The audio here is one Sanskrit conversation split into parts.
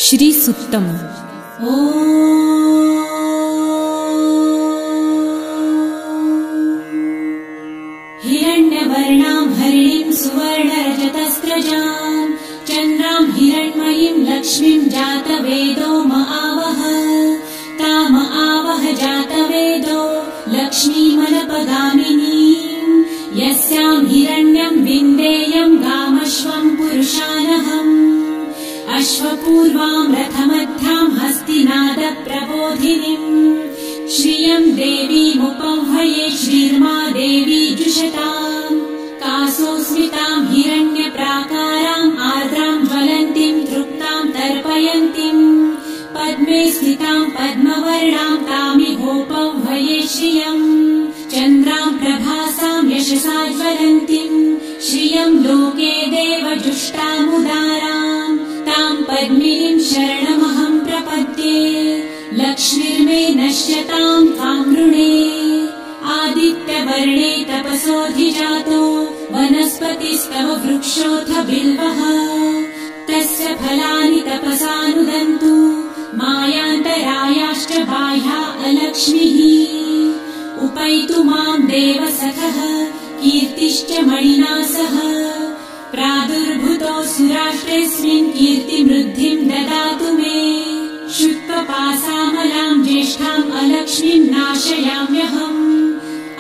श्रीसूक्तम्। हिरण्यवर्णां हरिणीं सुवर्णरजतस्रजां चन्द्रां हिरण्मयीं लक्ष्मीं जातवेदो महावः ताम आवह जातवेदो लक्ष्मीमनपगामिनीं यस्यां हिरण्यं विन्देयं गामश्वं पुरुषानहम् अश्वपूर्वां रथमध्यां हस्तिनादप्रबोधिनीं श्रियं देवीमुपह्वये श्रीर्मा देवी जुषतां कासोस्मितां हिरण्यप्राकाराम् आर्द्रां ज्वलन्तीं तृप्तां तर्पयन्तीं पद्मे स्थितां पद्मवर्णां तामिहोपह्वये श्रियं चन्द्रां प्रभासां यशसा ज्वलन्तीं श्रियं लोके देवजुष्टामुदारां तां पद्मिनीं शरणमहं प्रपद्ये लक्ष्मीर्मे नश्यतां त्वां गृणे आदित्यवर्णे तपसोऽधिजातो वनस्पतिस्तव वृक्षोऽथ बिल्वः तस्य फलानि तपसानुदन्तु मायान्तरायाश्च बाह्या अलक्ष्मीः उपैतु मां देवसखः कीर्तिश्च मणिना सह प्रादुर्भूतो सुराष्ट्रेऽस्मिन् कीर्तिमृद्धिं ददातु मे शुत्वपासामलां ज्येष्ठाम् अलक्ष्मीं नाशयाम्यहम्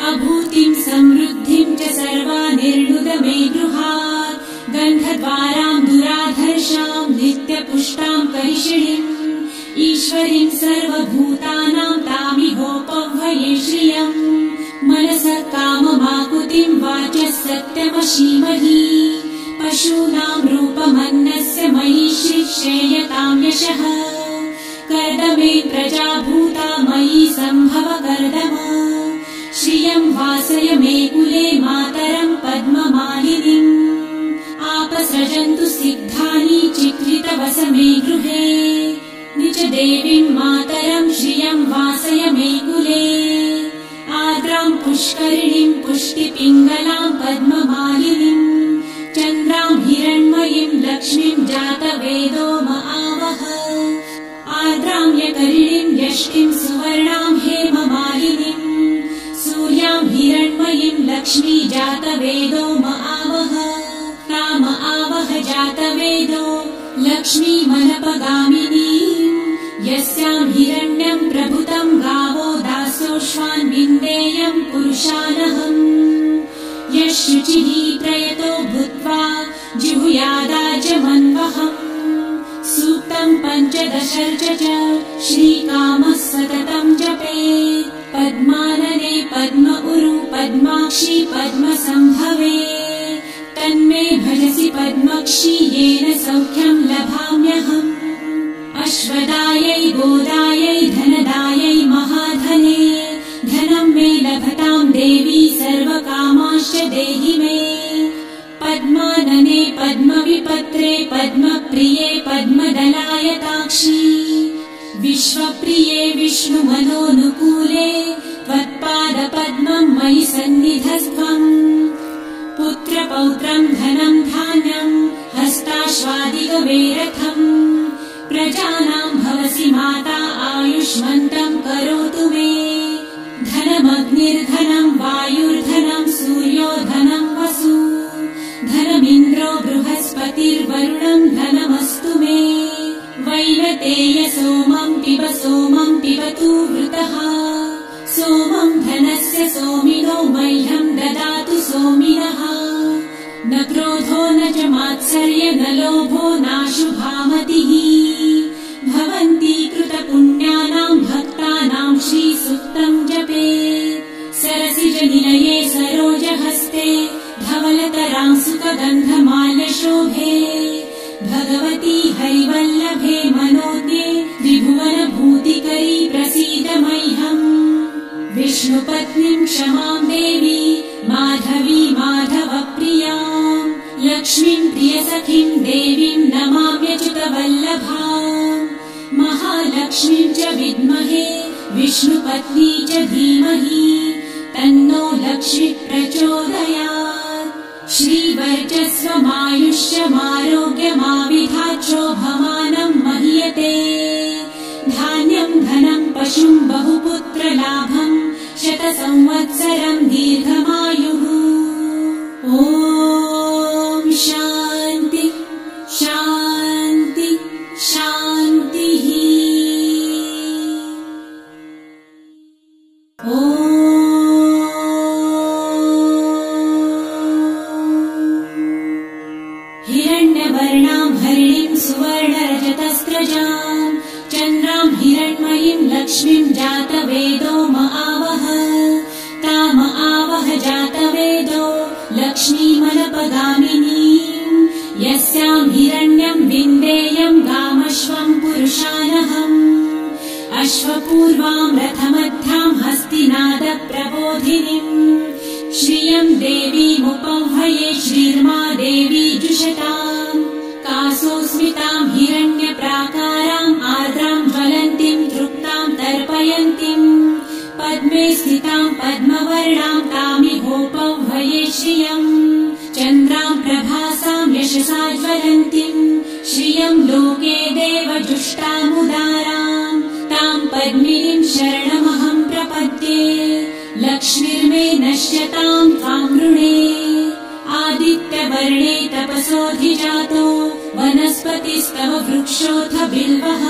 अभूतिं समृद्धिं च सर्वानिर्णुद मे गृहात् गन्धद्वारां दुराधर्षां नित्यपुष्टां करिषिणीम् ईश्वरीं सर्वभूतानां तामिहोपह्वये श्रियम् मनसः काममाकुतिं वाचः सत्यमशीमहि पशूनां रूपमन्नस्य मयि श्रेयतां यशः कर्दमे प्रजाभूता मयि सम्भव कर्दम श्रियं वासय मे कुले मातरं पद्ममालिनीम् आपसृजन्तु सिग्धानि चिक्लितवस मे गृहे निज देवीं मातरं श्रियं वासय मे कुले आर्द्रां पुष्करिणीं पुष्टिपिङ्गलां पद्ममालिनीं चन्द्रां हिरण्मयीं लक्ष्मीं जातवेदो महावः आर्द्रां यकरिणीं यष्टिं सुवर्णां हेममालिनीं सूर्यां हिरण्मयीं लक्ष्मी जातवेदो महावः ताम आवह जातवेदो लक्ष्मीमनपगामिनीं यस्यां हिरण्यं प्रभुतं गावो दासोऽश्वान् विन्देयं पुरुषानहम् यः शुचिः प्रयतो भूत्वा जिहुयादाजमन्वहम् सूक्तं पञ्चदशर्च च श्रीकामः सततं जपेत् पद्मानने पद्म उरु पद्माक्षी पद्मसम्भवे तन्मे भजसि पद्मक्षी येन सौख्यं लभाम्यहम् अश्वदायै गोदायै धनदायै महाधने धनं मे लभतां देवी सर्वकामाश्च देहि मे पद्मानने पद्मविपत्रे पद्मप्रिये पद्मदलायताक्षी विश्वप्रिये विष्णुमनोनुकूले त्वत्पादपद्मं मयि सन्निधस्त्वम् पुत्रपौत्रं धनं धान्यं हस्ताश्वादिगवेरथम् प्रजानां भवसि माता आयुष्मन्तं करोतु मे धनमग्निर्धनं वायुर्धनं सूर्यो धनं वसु धनमिन्द्रो बृहस्पतिर्वरुणं धनमस्तु मे वैनतेय सोमं पिबतु वृतः सोमं धनस्य सोमिनो मह्यं ददातु सोमिनः न क्रोधो न च मात्सर्य न लोभो नाशुभामतिः भवन्ति कृतपुण्यानां भक्तानां श्रीसूक्तं जपेत् सरसिजनिलये सरोजहस्ते धवलतरां सुखगन्धमाल्यशोभे भगवती हरिवल्लभे मनोज्ञे त्रिभुवनभूतिकरी प्रसीद मह्यम् विष्णुपत्नीं क्षमां देवी माधवी माधवप्रियां लक्ष्मीं प्रियसखीं देवीं नमाम्यच्युतवल्लभाम् महालक्ष्मीं च विद्महे विष्णुपत्नी च धीमहि तन्नो लक्ष्मी प्रचोदयात् श्रीवर्चस्वमायुष्यमारोग्यमाविधाच्छोभमानं महि दीयते धान्यं धनं पशुं बहुपुत्रलाभं शतसंवत्सरं दीर्घमायुः ॐ शान्ति शान्ति शान्तिः हिरण्यवर्णां हरिणीं सुवर्णरजतस्रजां चन्द्रां हिरण्मयीं लक्ष्मीं जातवेदो महावह ताम आवह जातवेदो लक्ष्मीमनपगामिनीं यस्यां हिरण्यं विन्देयं गामश्वं पुरुषानहम् अश्वपूर्वां रथमध्यां हस्तिनादप्रबोधिनीं श्रियं देवीमुपह्वये श्रीर्मा देवी जुषताम् कासोऽस्मितां हिरण्यप्राकाराम् आर्द्रां ज्वलन्तीं तृप्तां तर्पयन्तीं पद्मे स्थितां पद्मवर्णां तामिहोपह्वये श्रियम् चन्द्रां प्रभासां यशसा ज्वलन्तीं श्रियं लोके देवजुष्टामुदाराम् तां पद्मिनीं शरणमहं प्रपद्ये लक्ष्मीर्मे नश्यतां त्वां वृणे आदित्यवर्णे तपसोऽधिजातो वनस्पतिस्तव वृक्षोऽथ बिल्वः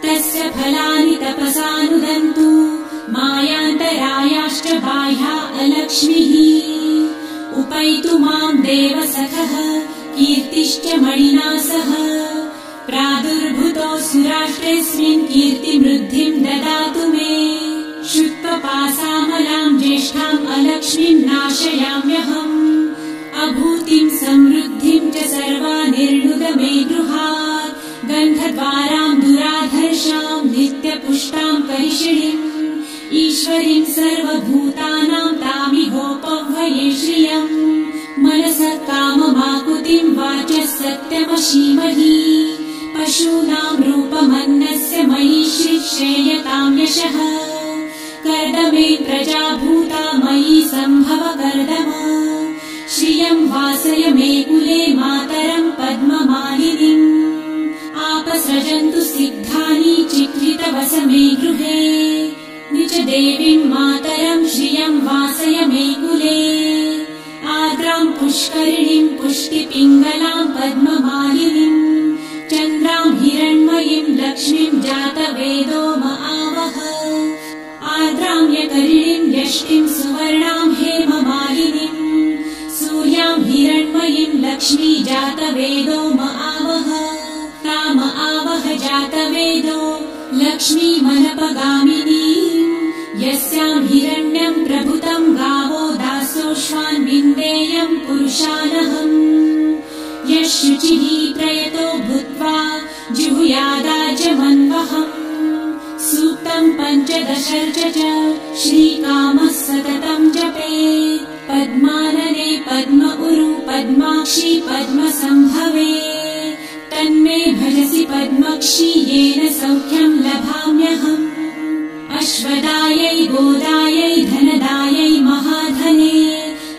तस्य फलानि तपसानुदन्तु मायान्तरायाश्च बाह्या अलक्ष्मीः उपैतु मां देवसखः कीर्तिश्च मणिना सह प्रादुर्भूतो सुराष्ट्रेऽस्मिन् कीर्तिमृद्धिं ददातु मे शुक्लपासामलां ज्येष्ठाम् अलक्ष्मीं नाशयाम्यहम् अभूतिं समृद्धिं च सर्वानिर्णुद मे गृहात् गन्धद्वारां दुराधर्षां नित्यपुष्टां करिषिणीम् ईश्वरीं सर्वभूतानां तामिहोपह्वये श्रियम् मनसः काममाकुतिं वाचः सत्यमशीमहि पशूनां रूपमन्नस्य मयि श्रेयतां यशः कर्दमे प्रजाभूता मयि सम्भव कर्दम श्रियं वासय मे कुले मातरं पद्ममालिनीम् आपसृजन्तु सिद्धानि चित्रितवस मे गृहे निज देवीं मातरं श्रियं वासय मे कुले आर्द्रां पुष्करिणीं पुष्टिपिङ्गलां पद्ममालिनीम् चन्द्रां हिरण्मयीं लक्ष्मीं जातवेदो महावह आर्द्रां यकरिणीं यष्टिं सुवर्णां हेममालिनीम् सूर्यां हिरण्मयीं लक्ष्मी जातवेदो महावह ताम आवह जातवेदो लक्ष्मीमनपगामिनीम् यस्यां हिरण्यं प्रभुतं गावो दासोऽश्वान् विन्देयं पुरुषानहम् यः शुचिः प्रयतो भूत्वा जुहुयादाजमन्वहम् सूक्तं पञ्चदशर्च च श्रीकामः सततं जपेत् पद्मानने पद्म उरु पद्माक्षी पद्मसम्भवे तन्मे भजसि पद्मक्षी येन सौख्यं लभाम्यहम् अश्वदायै गोदायै धनदायै महाधने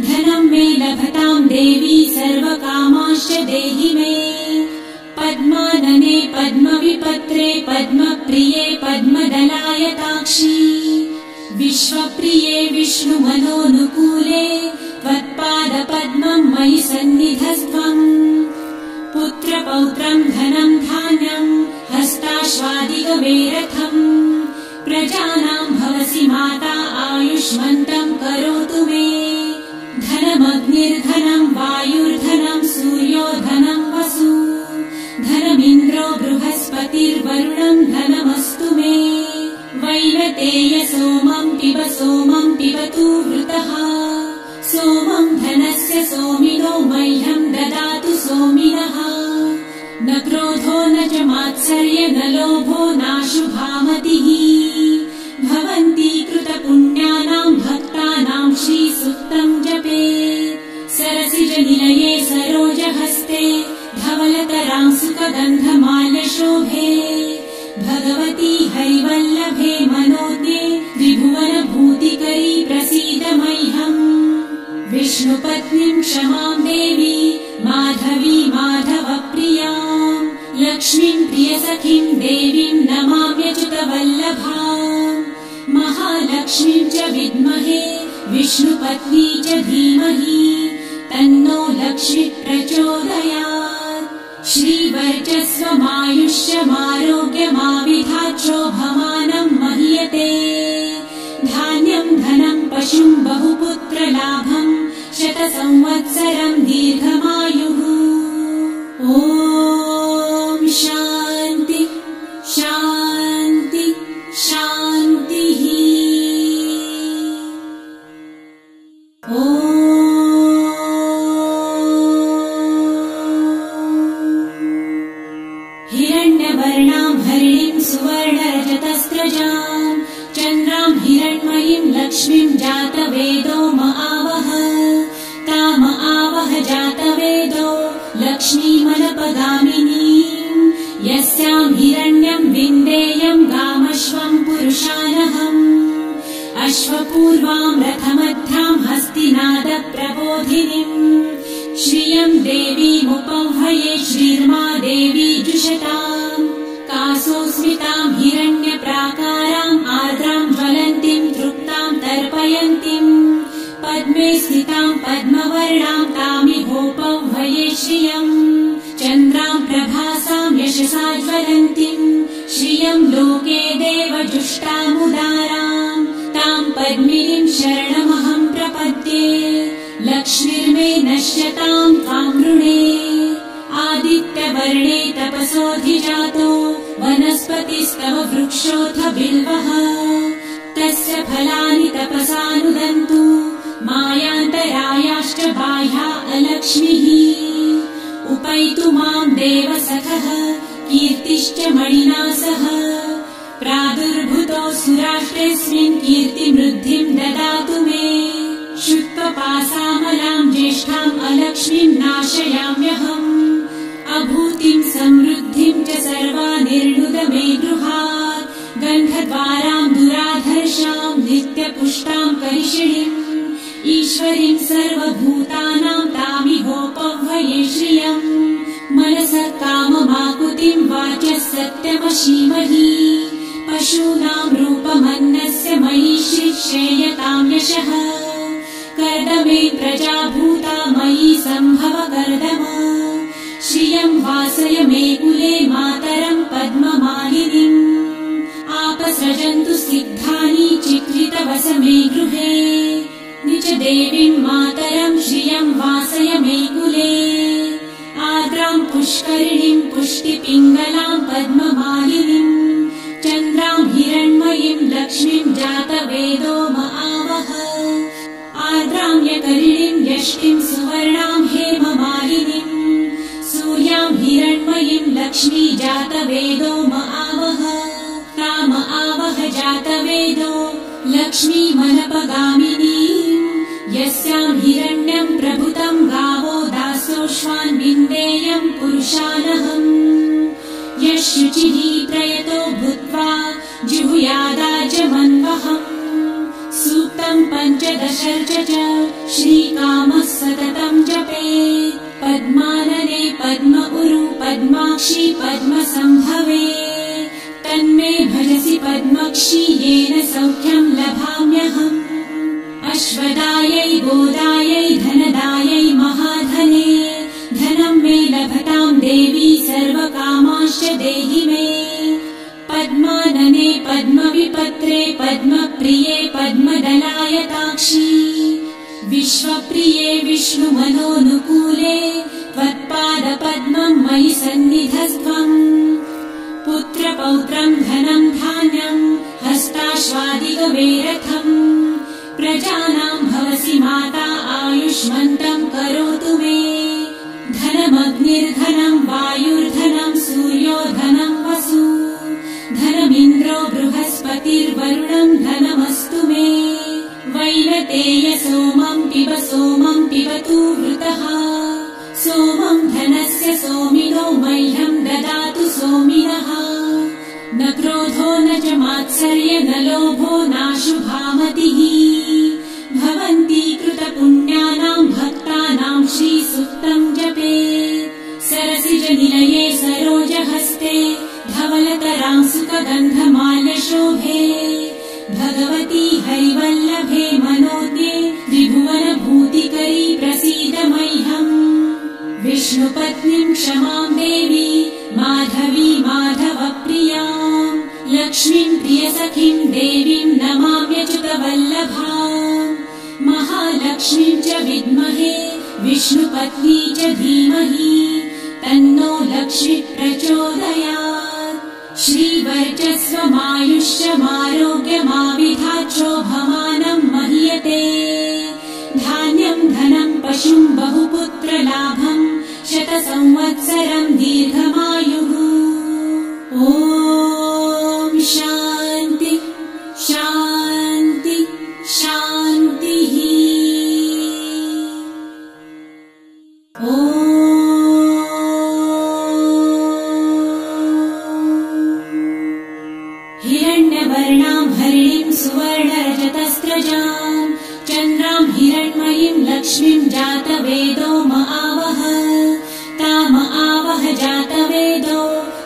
धनं मे लभतां देवी सर्वकामाश्च देहि मे पद्मानने पद्मविपत्रे पद्मप्रिये पद्मदलायताक्षी विश्वप्रिये विष्णुमनोनुकूले त्वत्पादपद्मं मयि सन्निधस्त्वम् पुत्रपौत्रं धनं धान्यं हस्ताश्वादिगवेरथम् प्रजानां भवसि माता आयुष्मन्तं करोतु मे धनमग्निर्धनं वायुर्धनं सूर्यो धनं वसु धनमिन्द्रो बृहस्पतिर्वरुणं धनमस्तु मे वैनतेय सोमं पिबतु वृतः सोमं धनस्य सोमिनो मह्यं ददातु सोमिनः न क्रोधो न च मात्सर्य न लोभो नाशुभामतिः भवन्ति कृतपुण्यानां भक्तानां श्रीसूक्तं जपेत् सरसिजनिलये सरोजहस्ते धवलतरां सुखगन्धमाल्यशोभे भगवती हरिवल्लभे मनोज्ञे त्रिभुवनभूतिकरी प्रसीद मह्यम् विष्णुपत्नीं क्षमां देवी माधवी माधवप्रियां लक्ष्मीं प्रियसखीं देवीं नमाम्यच्युतवल्लभाम् महालक्ष्मीं च विद्महे विष्णुपत्नी च धीमहि तन्नो लक्ष्मी प्रचोदयात्। श्रीवर्चस्वमायुष्यमारोग्यमाविधाच्छोभमानं महीयते धान्यं धनं पशुं बहुपुत्रलाभं शतसंवत्सरं दीर्घमायुः। ॐ शान्ति शान्ति शान्तिः। हिरण्यवर्णां हरिणीं सुवर्णरजतस्रजां चन्द्रां हिरण्मयीं लक्ष्मीं जातवेदो महावह ताम आवह जातवेदो लक्ष्मीमनपगामिनीं यस्यां हिरण्यं विन्देयं गामश्वं पुरुषानहम् अश्वपूर्वां रथमध्यां हस्तिनादप्रबोधिनीं श्रियं देवीमुपह्वये श्रीर्मा देवी जुषताम् कासोऽस्मितां हिरण्यप्राकाराम् आर्द्रां ज्वलन्तीं तृप्तां तर्पयन्तीं पद्मे स्थितां पद्मवर्णां तामिहोपह्वये श्रियम् चन्द्रां प्रभासां यशसा ज्वलन्तीं श्रियं लोके देवजुष्टामुदारां तां पद्मिनीं शरणमहं प्रपद्ये लक्ष्मीर्मे नश्यतां त्वां वृणे आदित्यवर्णे तपसोऽधिजातो वनस्पतिस्तव वृक्षोऽथ बिल्वः तस्य फलानि तपसानुदन्तु मायान्तरायाश्च बाह्या अलक्ष्मीः उपैतु मां देवसखः कीर्तिश्च मणिना सह प्रादुर्भूतो सुराष्ट्रेऽस्मिन् कीर्तिमृद्धिं ददातु मे शुक्लपासामलां ज्येष्ठाम् अलक्ष्मीं नाशयाम्यहम् अभूतिं समृद्धिं च सर्वानिर्णुद मे गृहात् गन्धद्वारां दुराधर्षां नित्यपुष्टां करिषिणीम् ईश्वरीं सर्वभूतानां तामिहोपह्वये श्रियम् मनसः काममाकुतिं वाचः सत्यमशीमहि पशूनां रूपमन्नस्य मयि श्रेयतां यशः कर्दमे प्रजाभूता मयि सम्भव कर्दम श्रियं वासय मे कुले मातरं पद्ममालिनीम् आपसृजन्तु सिद्धानि चिक्लितवस मे गृहे निज देवीं मातरं श्रियं वासय मे कुले आर्द्रां पुष्करिणीं पुष्टिपिङ्गलां पद्ममालिनीम् चन्द्रां हिरण्मयीं लक्ष्मीं जातवेदो महावह आर्द्रां यकरिणीं यष्टिं सुवर्णां हेममालिनीम् सूर्यां हिरण्मयीं लक्ष्मी जातवेदो महावह ताम आवह जातवेदो लक्ष्मीमनपगामिनीम् यस्यां हिरण्यं प्रभुतं गावो दासोऽश्वान् विन्देयं पुरुषानहम् यः शुचिः प्रयतो भूत्वा जुहुयादाजमन्वहम् सूक्तं पञ्चदशर्च च श्रीकामः सततं जपेत् पद्मानने पद्म उरु पद्माक्षी पद्मसम्भवे तन्मे भजसि पद्मक्षी येन सौख्यं लभाम्यहम् अश्वदायै गोदायै धनदायै महाधने धनं मे लभतां देवी सर्वकामांश्च देहि मे पद्मानने पद्मविपत्रे पद्मप्रिये पद्मदलायताक्षी विश्वप्रिये विष्णुमनोनुकूले त्वत्पादपद्मं मयि सन्निधस्त्वम् पुत्रपौत्रं धनं धान्यं हस्ताश्वादिगवेरथम् प्रजानां भवसि माता आयुष्मन्तं करोतु मे धनमग्निर्धनं वायुर्धनं सूर्यो धनं वसु धनमिन्द्रो बृहस्पतिर्वरुणं धनमस्तु मे वैनतेय सोमं पिबतु वृतः सोमं धनस्य सोमिनो मह्यं ददातु सोमिनः न क्रोधो न च मात्सर्य न लोभो नाशुभामतिः भवन्ति कृतपुण्यानां भक्तानां श्रीसूक्तं जपेत् सरसिजनिलये सरोज हस्ते धवलतरां सुखगन्धमाल्यशोभे भगवती हरिवल्लभे मनोज्ञे त्रिभुवनभूतिकरी प्रसीद मह्यम् विष्णुपत्नीं क्षमां देवी माधवी माधवप्रियां लक्ष्मीं प्रियसखीं देवीं नमाम्यच्युतवल्लभाम् महालक्ष्मीं च विद्महे विष्णुपत्नी च धीमहि तन्नो लक्ष्मी प्रचोदयात् श्रीवर्चस्वमायुष्यमारोग्यमाविधाच्छोभमानं महीयते धान्यं धनं पशुं बहुपुत्रलाभं शतसंवत्सरं दीर्घमायुः ॐ शान्ति शान्ति शान्तिः हिरण्यवर्णां हरिणीं सुवर्णरजतस्रजां चन्द्रां हिरण्मयीं लक्ष्मीं जातवेदो महावह ताम आवह जातवेदो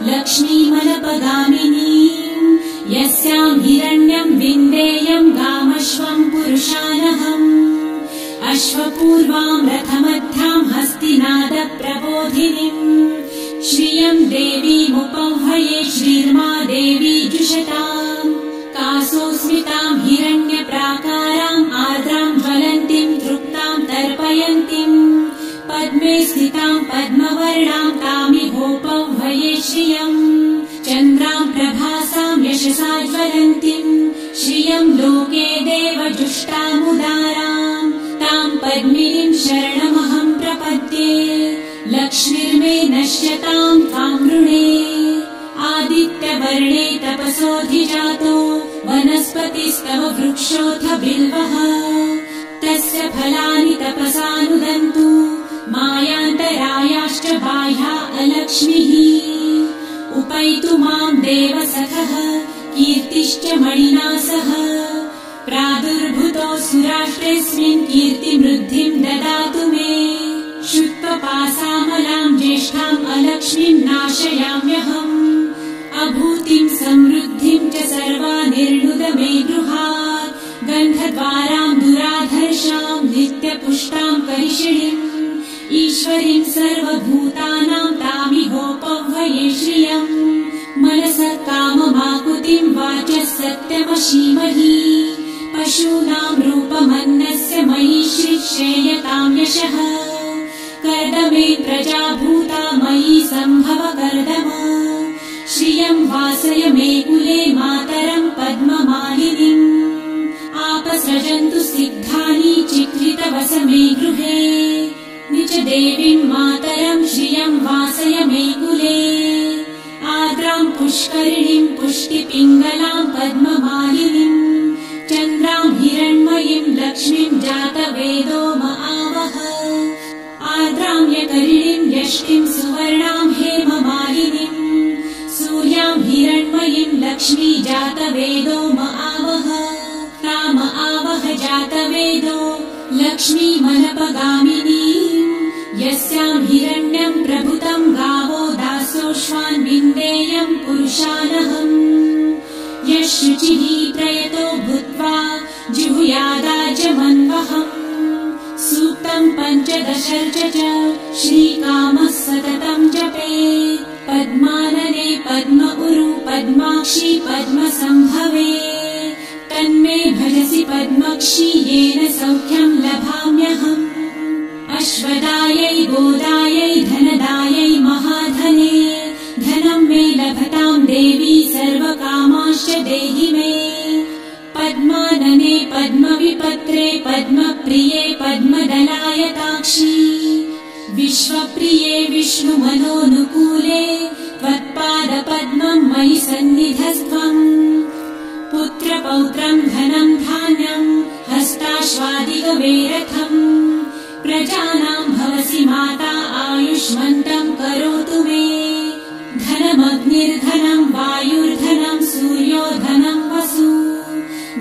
लक्ष्मीमनपगामिनीं यस्यां हिरण्यं विन्देयं गामश्वं पुरुषानहम् अश्वपूर्वां रथमध्यां हस्तिनादप्रबोधिनीं श्रियं देवीमुपह्वये श्रीर्मा देवी जुषताम् कासोस्मितां हिरण्यप्राकाराम् आर्द्रां ज्वलन्तीं तृप्तां तर्पयन्तीं पद्मे स्थितां पद्मवर्णां तामिहोपह्वये श्रियम् चन्द्रां प्रभासां यशसा ज्वलन्तीं श्रियं लोके देवजुष्टामुदारां तां पद्मिनीं शरणमहं प्रपद्ये लक्ष्मीर्मे नश्यतां त्वां वृणे आदित्यवर्णे तपसोऽधिजातो वनस्पतिस्तव वृक्षोऽथ बिल्वः तस्य फलानि तपसानुदन्तु मायान्तरायाश्च बाह्या अलक्ष्मीः उपैतु मां देवसखः कीर्तिश्च मणिना सह प्रादुर्भूतो सुराष्ट्रेऽस्मिन् कीर्तिमृद्धिं ददातु मे शुक्लपासामलां ज्येष्ठाम् अलक्ष्मीं नाशयाम्यहम् अभूतिं समृद्धिं च सर्वानिर्णुद मे गृहात् गन्धद्वारां दुराधर्षां नित्यपुष्टां करिषिणीम् ईश्वरीं सर्वभूतानां तामिहोपह्वये श्रियम् मनसः काममाकुतिं वाचः सत्यमशीमहि पशूनां रूपमन्नस्य मयि श्रीक्षेयतां यशः कर्दमे प्रजाभूता मयि सम्भव कर्दम श्रियं वासय मे कुले मातरं पद्ममालिनीम् आपसृजन्तु सिद्धानि चित्रितवस मे गृहे निच देवीं मातरं श्रियं वासय मे कुले आर्द्रां पुष्करिणीं पुष्टिपिङ्गलां पद्ममालिनीं चन्द्रां हिरण्मयीं लक्ष्मीं जातवेदो महावह आर्द्रां यकरिणीं यष्टिं सुवर्णां हेममालिनीं सूर्यां हिरण्मयीं लक्ष्मी जातवेदो महावह ताम आवह जातवेदो लक्ष्मीमनपगामिनीं यस्यां हिरण्यं प्रभुतं गावो दासोऽश्वान् विन्देयं पुरुषानहम् यः शुचिः प्रयतो भूत्वा जिहुयादाजमन्वहम् सूक्तं पञ्चदशर्च च श्रीकामः सततं जपेत् पद्मानने पद्म उरु पद्माक्षी पद्मसम्भवे तन्मे भजसि पद्मक्षी येन सौख्यं लभाम्यहम् अश्वदायै गोदायै धनदायै महाधने धनं मे लभतां देवी सर्वकामाश्च देहि मे पद्मानने पद्मविपत्रे पद्मप्रिये पद्मदलायताक्षी विश्वप्रिये विष्णुमनोनुकूले त्वत्पादपद्मं मयि सन्निधस्त्वम् पुत्रपौत्रं धनं धान्यं हस्ताश्वादिगवेरथम् प्रजानां भवसि माता आयुष्मन्तं करोतु मे धनमग्निर्धनं वायुर्धनं सूर्यो धनं वसु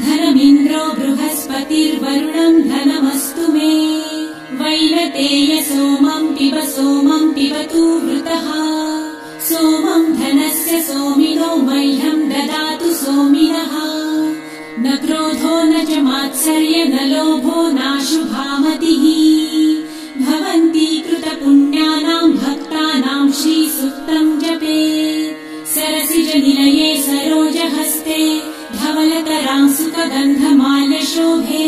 धनमिन्द्रो बृहस्पतिर्वरुणं धनमस्तु मे वैनतेय सोमं पिबतु वृतः सोमं सोमिनो मह्यं ददातु सोमिनः। न क्रोधो न च मात्सर्य न लोभो नाशुभामतिः। भवन्ति कृतपुण्यानां भक्तानां श्रीसूक्तं जपेत्। सरसिजनिलये सरोजहस्ते धवलतरां सुखगन्धमाल्यशोभे।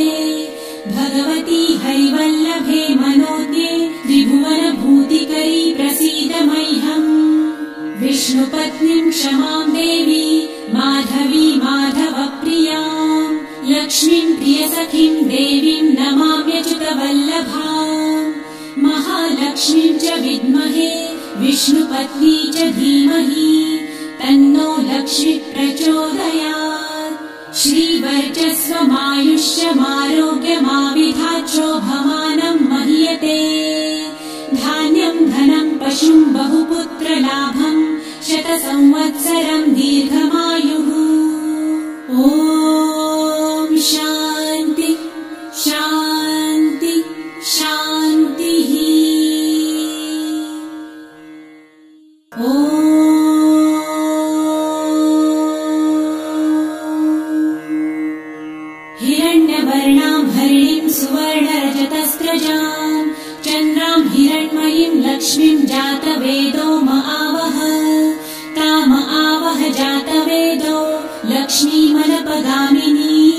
भगवती हरिवल्लभे मनोज्ञे त्रिभुवनभूतिकरी प्रसीद मह्यम्। विष्णुपत्नीं क्षमां देवी माधवी माधवप्रियां। लक्ष्मीं प्रियसखीं देवीं नमाम्यच्युतवल्लभाम्। महालक्ष्मीं च विद्महे विष्णुपत्नी च धीमहि तन्नो लक्ष्मी प्रचोदयात्। श्रीवर्चस्वमायुष्यमारोग्यमाविधाच्छोभमानं महीयते। धान्यं धनं पशुं बहुपुत्रलाभं शतसंवत्सरं दीर्घमायुः। ॐ शान्ति शान्ति शान्तिः। ॐ हिरण्यवर्णां हरिणीं सुवर्णरजतस्रजां चन्द्रां हिरण्मयीं लक्ष्मीं जातवेदो महावः। ताम आवह जातवेदो लक्ष्मीमनपगामिनीं।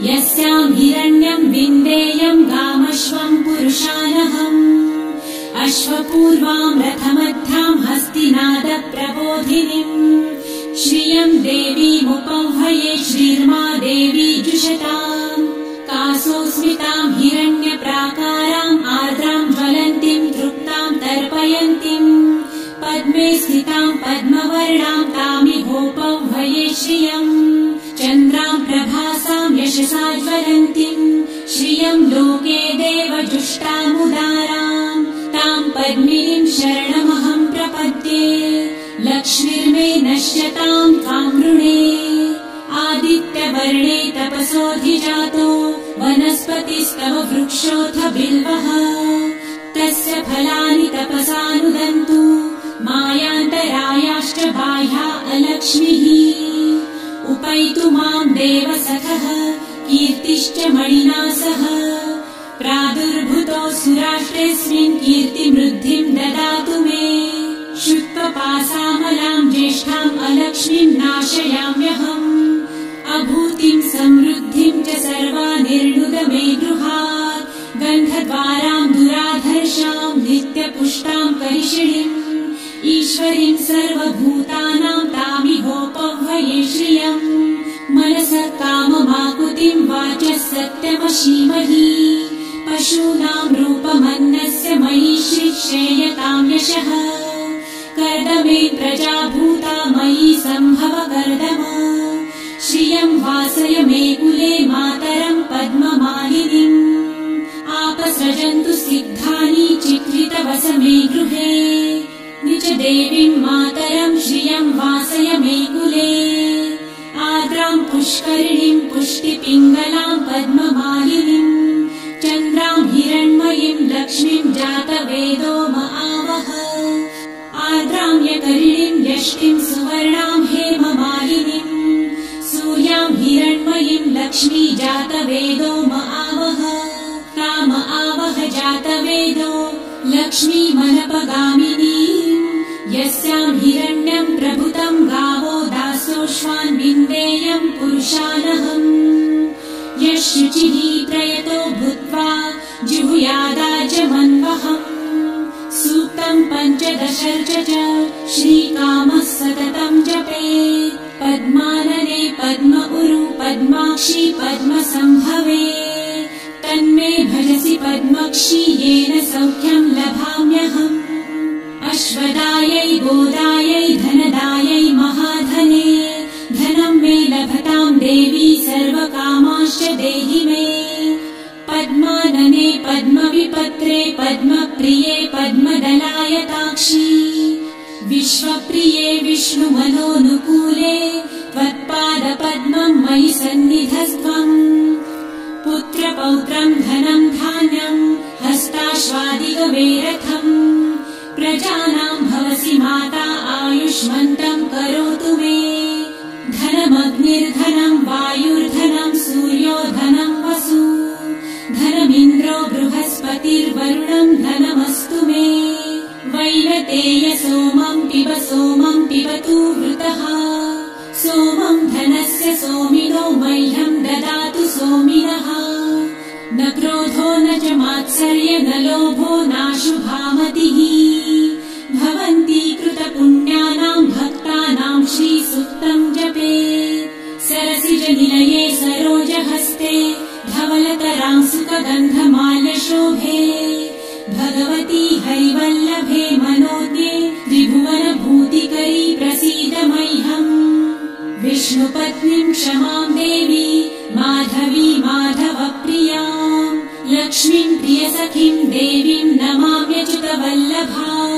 यस्यां हिरण्यं विन्देयं गामश्वं पुरुषानहम्। अश्वपूर्वां रथमध्यां हस्तिनादप्रबोधिनीं। श्रियं देवीमुपह्वये श्रीर्मा देवी जुषताम्। कासोऽस्मितां हिरण्यप्राकाराम् आर्द्रां ज्वलन्तीं तृप्तां तर्पयन्तीं। पद्मे स्थितां पद्मवर्णां तामिहोपह्वये श्रियम्। चन्द्रां प्रभासां यशसा ज्वलन्तीं श्रियं लोके देवजुष्टामुदारां। तां पद्मिनीं शरणमहं प्रपद्ये। लक्ष्मीर्मे नश्यतां त्वां वृणे। आदित्यवर्णे तपसोऽधिजातो वनस्पतिस्तव वृक्षोऽथ बिल्वः। तस्य फलानि तपसानुदन्तु मायान्तरायाश्च बाह्या अलक्ष्मीः। उपैतु मां देवसखः कीर्तिश्च मणिना सह। प्रादुर्भूतो सुराष्ट्रेऽस्मिन् कीर्तिमृद्धिं ददातु मे। शुत्वपासामलां ज्येष्ठाम् अलक्ष्मीं नाशयाम्यहम्। अभूतिं समृद्धिं च सर्वानिर्णुद मे गृहात्। गन्धद्वारां दुराधर्षां नित्यपुष्टां करिषिणीम्। ईश्वरीं सर्वभूतानां तामिहोपह्वये श्रियम्। मनसः काममाकुतिं वाचः सत्यमशीमहि। पशूनां रूपमन्नस्य मयि श्रेयतां यशः। कर्दमे प्रजाभूता मयि सम्भव कर्दम। श्रियं वासय मे कुले मातरं पद्ममालिनीम्। आपसृजन्तु सिद्धानि चिक्लितवस मे गृहे। निज देवीं मातरं श्रियं वासय मे कुले। आर्द्रां पुष्करिणीं पुष्टिपिङ्गलां पद्ममालिनीम्। चन्द्रां हिरण्मयीं लक्ष्मीं जातवेदो महावः। आर्द्रां यकरिणीं यष्टिं सुवर्णां हेममालिनीम्। सूर्यां हिरण्मयीं लक्ष्मी जातवेदो महावः। ताम आवह जातवेदो लक्ष्मीमनपगामिनीम्। यस्यां हिरण्यं प्रभुतं गावो दासोऽश्वान् विन्देयं पुरुषानहम्। यः शुचिः प्रयतो भूत्वा जिहुयादाजमन्वहम्। सूक्तं पञ्चदशर्च च श्रीकामः सततं जपेत्। पद्मानने पद्म उरु पद्माक्षी पद्मसम्भवे। तन्मे भजसि पद्मक्षी येन सौख्यं लभाम्यहम्। अश्वदायै गोदायै धनदायै महाधने। धनं मे लभतां देवी सर्वकामाश्च देहि मे। पद्मानने पद्मविपत्रे पद्मप्रिये पद्मदलायताक्षी। विश्वप्रिये विष्णुमनोनुकूले त्वत्पादपद्मं मयि सन्निधस्त्वम्। पुत्रपौत्रं धनं धान्यं हस्ताश्वादिगवेरथम्। प्रजानां भवसि माता आयुष् युष्मन्तं करोतु मे धनमग्निर्धनं वायुर्धनं सूर्यो धनं वसु धनमिन्द्रो बृहस्पतिर्वरुणं धनमस्तु मे वैनतेय सोमं पिबतु वृतः सोमं धनस्य सोमिनो मह्यं ददातु सोमिनः न क्रोधो न च मात्सर्य न लोभो नाशुभामतिः भवन्ति कृतपुण्यानां भक्तानां श्रीसूक्तं जपेत् सरसिजनिलये सरोजहस्ते धवलतरां सुखगन्धमाल्यशोभे भगवती हरिवल्लभे मनोज्ञे त्रिभुवनभूतिकरी प्रसीद मह्यम् विष्णुपत्नीं क्षमां देवी माधवी माधवप्रियां लक्ष्मीं प्रियसखीं देवीं नमाम्यच्युतवल्लभाम्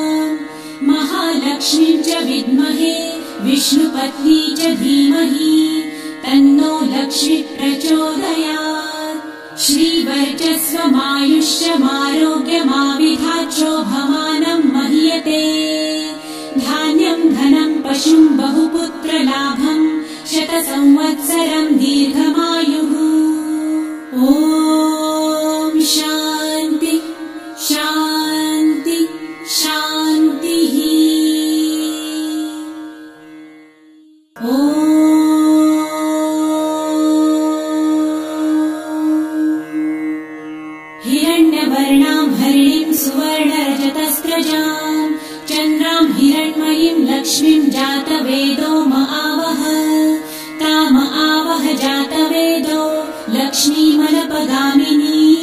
महालक्ष्मीं च विद्महे विष्णुपत्नी च धीमहि तन्नो लक्ष्मी प्रचोदयात् श्रीवर्चस्वमायुष्यमारोग्यमाविधाच्छोभमानं महीयते धान्यं धनं पशुं बहुपुत्रलाभं शतसंवत्सरं दीर्घमायुः ॐ शान्ति शान्ति शान्तिः ॐ हिरण्यवर्णां हरिणीं सुवर्णरजतस्रजां चन्द्रां हिरण्मयीं लक्ष्मीं जातवेदो आवह ताम आवह जातवेदो लक्ष्मीमनपगामिनीं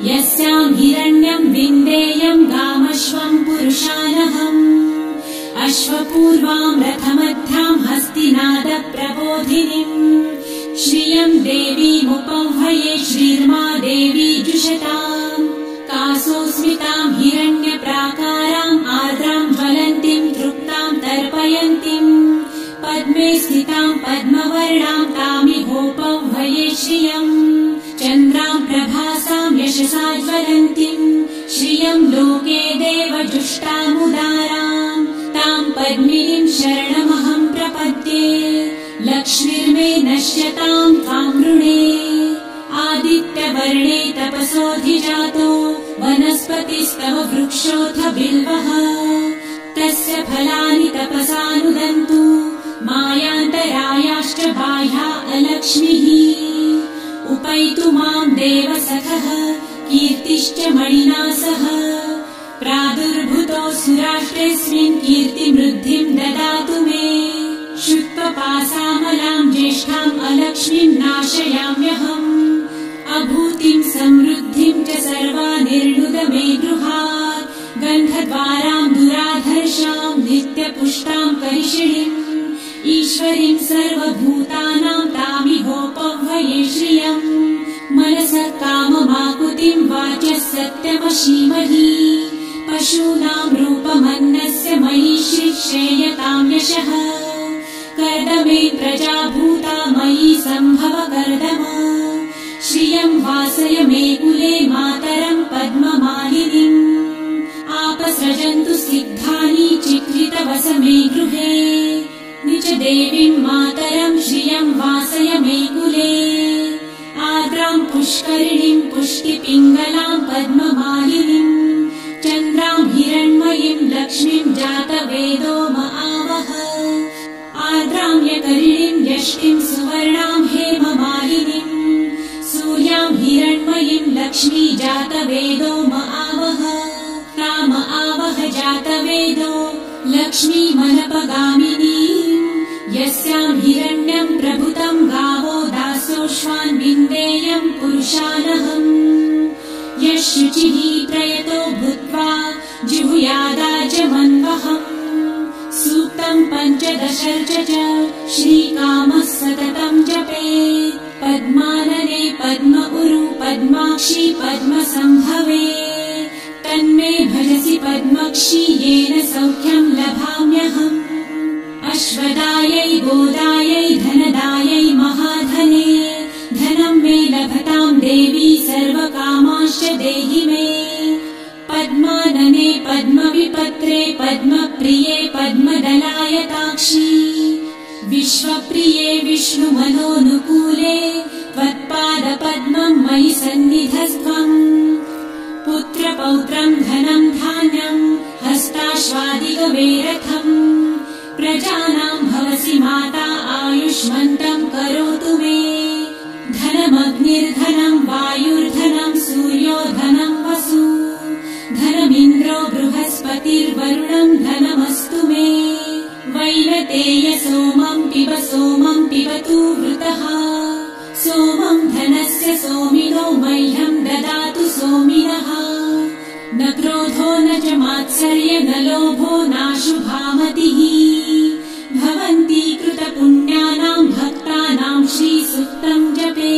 यस्यां हिरण्यं विन्देयं गामश्वं पुरुषानहम् अश्वपूर्वां रथमध्यां हस्तिनादप्रबोधिनीं श्रियं देवीमुपह्वये श्रीर्मा देवी जुषताम् कासोऽस्मितां हिरण्यप्राकाराम् आर्द्रां ज्वलन्तीं तृप्तां तर्पयन्तीं पद्मे स्थितां पद्मवर्णां तामिहोपह्वये श्रियं चन्द्रां प्रभासां यशसा ज्वलन्तीं श्रियं लोके देवजुष्टामुदारां तां पद्मिनीं शरणमहं प्रपद्ये लक्ष्मीर्मे नश्यतां त्वां वृणे आदित्यवर्णे तपसोऽधिजातो वनस्पतिस्तव वृक्षोऽथ बिल्वः तस्य फलानि तपसानुदन्तु मायान्तरायाश्च बाह्या अलक्ष्मीः उपैतु मां देवसखः कीर्तिश्च मणिना सह प्रादुर्भूतोऽसुराष्ट्रेऽस्मिन् कीर्तिमृद्धिं ददातु मे शुक्लपासामलां ज्येष्ठाम् अलक्ष्मीं नाशयाम्यहम् अभूतिं समृद्धिं च सर्वानिर्णुद मे गृहात् गन्धद्वारां दुराधर्षां नित्यपुष्टां करिषिणीम् ईश्वरीं सर्वभूतानां तामिहोपह्वये श्रियम् मनसः काममाकुतिं वाचः सत्यमशीमहि पशूनां रूपमन्नस्य मयि श्रेयतां यशः कर्दमे प्रजाभूता मयि सम्भव कर्दम श्रियं वासय मे कुले मातरं पद्ममालिनीम् आपसृजन्तु सिद्धानि चिक्लितवस मे गृहे निच देवीं मातरं श्रियं वासय मे कुले आर्द्रां पुष्करिणीं पुष्टिपिङ्गलां पद्ममालिनीम् चन्द्रां हिरण्मयीं लक्ष्मीं जातवेदो आवह आर्द्रां यकरिणीं यष्टिं सुवर्णां हेममालिनीम् सूर्यां हिरण्मयीं लक्ष्मी जातवेदो आवह ताम आवह जातवेदो लक्ष्मीमनपगामिनीम् यस्यां हिरण्यं प्रभुतं गावो दासोऽश्वान् विन्देयं पुरुषानहम् यः शुचिः प्रयतो भूत्वा जिहुयादाजमन्वहम् सूक्तं पञ्चदशर्च च श्रीकामः सततं जपेत् पद्मानने पद्म उरु पद्माक्षी पद्मसम्भवे तन्मे भजसि पद्मक्षी येन सौख्यं लभाम्यहम् अश्वदायै गोदायै धनदायै महाधने धनं मे लभतां देवी सर्वकामांश्च देहि मे पद्मानने पद्मविपत्रे पद्मप्रिये पद्मदलायताक्षी विश्वप्रिये विष्णुमनोनुकूले त्वत्पादपद्मं मयि सन्निधस्त्वम् पुत्रपौत्रं धनं धान्यं हस्ताश्वादिगवेरथम् प्रजानां भवसि माता आयुष्मन्तं करोतु मे धनमग्निर्धनं वायुर्धनं सूर्यो धनं वसु धनमिन्द्रो बृहस्पतिर्वरुणं धनमस्तु मे वैनतेय सोमं पिबतु वृतः सोमं धनस्य सोमिनो मह्यं ददातु सोमिनः न क्रोधो न च मात्सर्य न लोभो नाशुभामतिः भवन्ति कृतपुण्यानां भक्तानां श्रीसूक्तं जपे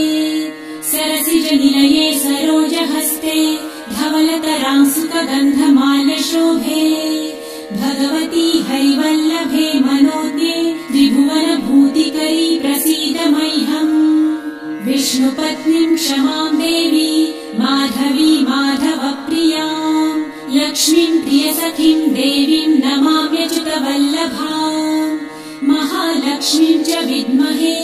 सरसिजनिलये सरोजहस्ते धवलतरां सुखगन्धमाल्यशोभे भगवती हरिवल्लभे मनोज्ञे त्रिभुवनभूतिकरी प्रसीद मह्यम् विष्णुपत्नीं क्षमां देवी माधवी माधवप्रियां लक्ष्मीं प्रियसखीं देवीं नमाम्यच्युतवल्लभाम् महालक्ष्मीं च विद्महे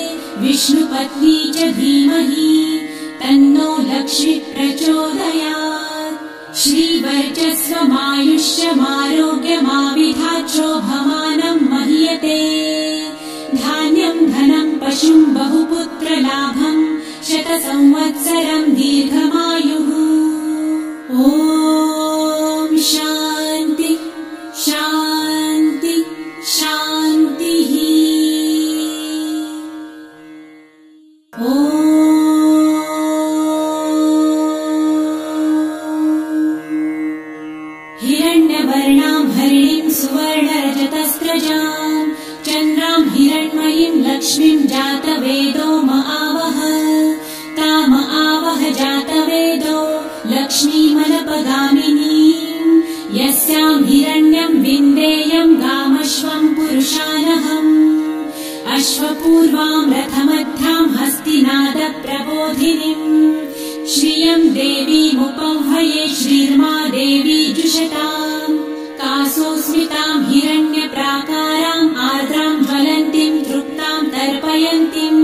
विष्णुपत्नी च धीमहि तन्नो लक्ष्मी प्रचोदयात् श्रीवर्चस्वमायुष्यमारोग्यमाविधाच्छोभमानं महीयते धान्यं धनं पशुं बहुपुत्रलाभं शतसंवत्सरं दीर्घमायुः ॐ शान्ति शान्ति शान्तिः ॐ हिरण्यवर्णां हरिणीं सुवर्णरजतस्रजां चन्द्रां हिरण्मयीं लक्ष्मीं जातवेदो आवह ताम आवह जातवेदो लक्ष्मीमनपगामिनीं यस्यां हिरण्यं विन्देयं गामश्वं पुरुषानहम् अश्वपूर्वां रथमध्यां हस्तिनादप्रबोधिनीं श्रियं देवीमुपह्वये श्रीर्मा देवी जुषताम् कासोऽस्मितां हिरण्यप्राकाराम् आर्द्रां ज्वलन्तीं तृप्तां तर्पयन्तीं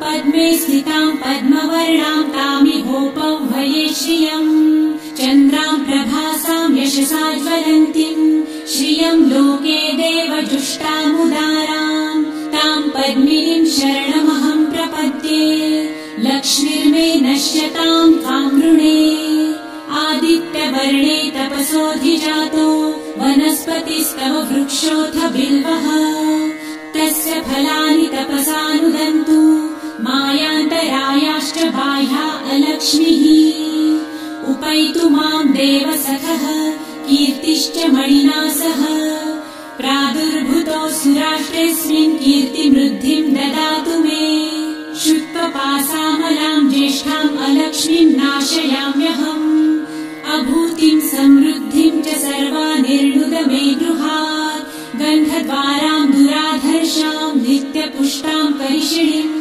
पद्मे स्थितां पद्मवर्णां तामिहोपह्वये श्रियम् चन्द्रां प्रभासां यशसा ज्वलन्तीं श्रियं लोके देवजुष्टामुदारां तां पद्मिनीं शरणमहं प्रपद्ये लक्ष्मीर्मे नश्यतां त्वां वृणे आदित्यवर्णे तपसोऽधिजातो वनस्पतिस्तव वृक्षोऽथ बिल्वः तस्य फलानि तपसानुदन्तु मायान्तरायाश्च बाह्या अलक्ष्मीः उपैतु मां देवसखः कीर्तिश्च मणिना सह प्रादुर्भूतो सुराष्ट्रेऽस्मिन् कीर्तिमृद्धिं ददातु मे शुक्लपासामलां ज्येष्ठाम् अलक्ष्मीं नाशयाम्यहम् अभूतिं समृद्धिं च सर्वानिर्णुद मे गृहात् गन्धद्वारां दुराधर्षां नित्यपुष्टां करिषिणीम्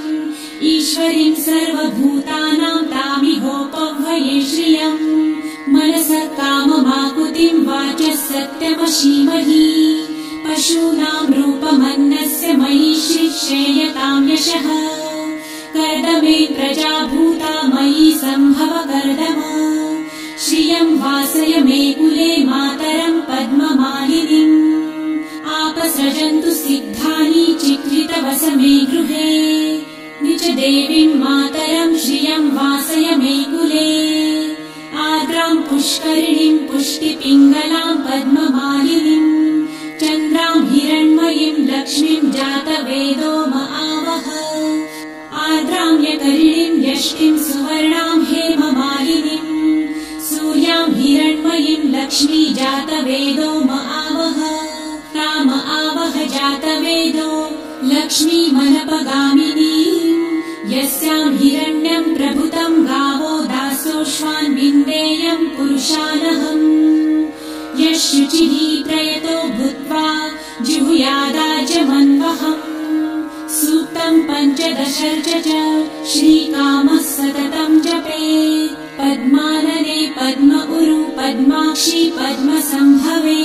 ईश्वरीं सर्वभूतानां तामिहोपह्वये श्रियम् मनसः काममाकुतिं वाचः सत्यमशीमहि पशूनां रूपमन्नस्य मयि श्रेयतां यशः कर्दमे प्रजाभूता मयि सम्भव कर्दम श्रियं वासय मे कुले मातरं पद्ममालिनीम् आपसृजन्तु सिद्धानि चित्रितवस मे गृहे निज देवीं मातरं श्रियं वासय मे कुले आर्द्रां पुष्करिणीं पुष्टिपिङ्गलां पद्ममालिनीम् चन्द्रां हिरण्मयीं लक्ष्मीं जातवेदो आवह आर्द्रां यकरिणीं यष्टिं सुवर्णां हेममालिनीम् सूर्यां हिरण्मयीं लक्ष्मी जातवेदो आवह ताम आवह जातवेदो लक्ष्मी मनपगामिनीम् यस्यां हिरण्यं प्रभुतं गावो दासोऽश्वान् विन्देयं पुरुषानहम् यः शुचिः प्रयतो भूत्वा जुहुयादाजमन्वहम् सूक्तं पञ्चदशर्च च श्रीकामः सततं जपेत् पद्मानने पद्म उरु पद्माक्षी पद्मसम्भवे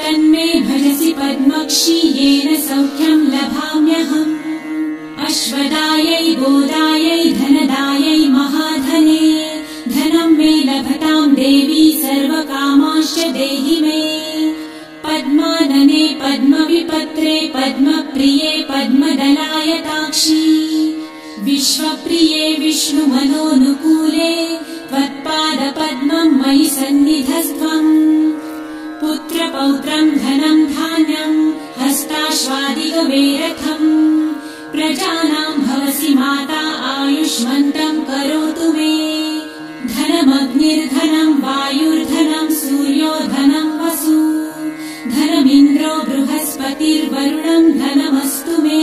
तन्मे भजसि पद्मक्षी येन सौख्यं लभाम्यहम् अश्वदायै गोदायै धनदायै महाधने धनं मे लभतां देवी सर्वकामांश्च देहि मे पद्मानने पद्मविपत्रे पद्मप्रिये पद्मदलायताक्षी विश्वप्रिये विष्णुमनोनुकूले त्वत्पादपद्मं मयि सन्निधस्त्वम् पुत्रपौत्रं धनं धान्यं हस्ताश्वादिगवेरथम् प्रजानां भवसि माता आयुष्मन्तं करोतु मे धनमग्निर्धनं वायुर्धनं सूर्यो धनं वसु धनमिन्द्रो बृहस्पतिर्वरुणं धनमस्तु मे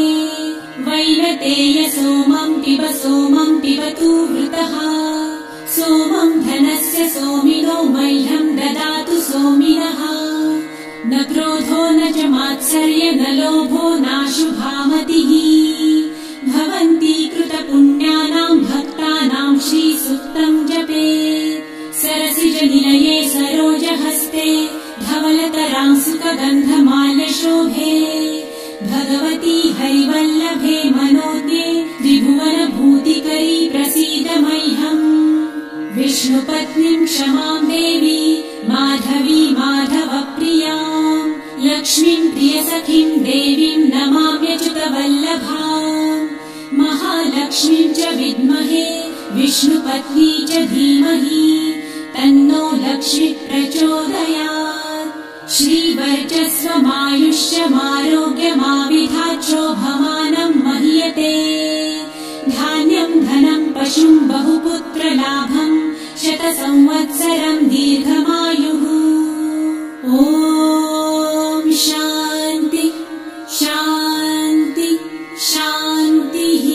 वैनतेय सोमं पिबतु वृतः सोमं धनस्य सोमिनो मह्यं ददातु सोमिनः न क्रोधो न च मात्सर्य न लोभो नाशुभामतिः भवन्ति कृतपुण्यानां भक्तानां श्रीसूक्तं जपे सरसिजनिलये सरोजहस्ते धवलतरां सुखगन्धमाल्यशोभे भगवती हरिवल्लभे मनोज्ञे त्रिभुवनभूतिकरी प्रसीद मह्यम् विष्णुपत्नीं क्षमां देवी माधवी माधवप्रियां लक्ष्मीं प्रियसखीं देवीं नमाम्यच्युतवल्लभाम् महालक्ष्मीं च विद्महे विष्णुपत्नी च धीमहि तन्नो लक्ष्मी प्रचोदयात् श्रीवर्चस्वमायुष्यमारोग्यमाविधाच्छोभमानं महीयते धान्यं धनं पशुं बहुपुत्रलाभं शतसंवत्सरं दीर्घमायुः ॐ शान्ति शान्ति शान्तिः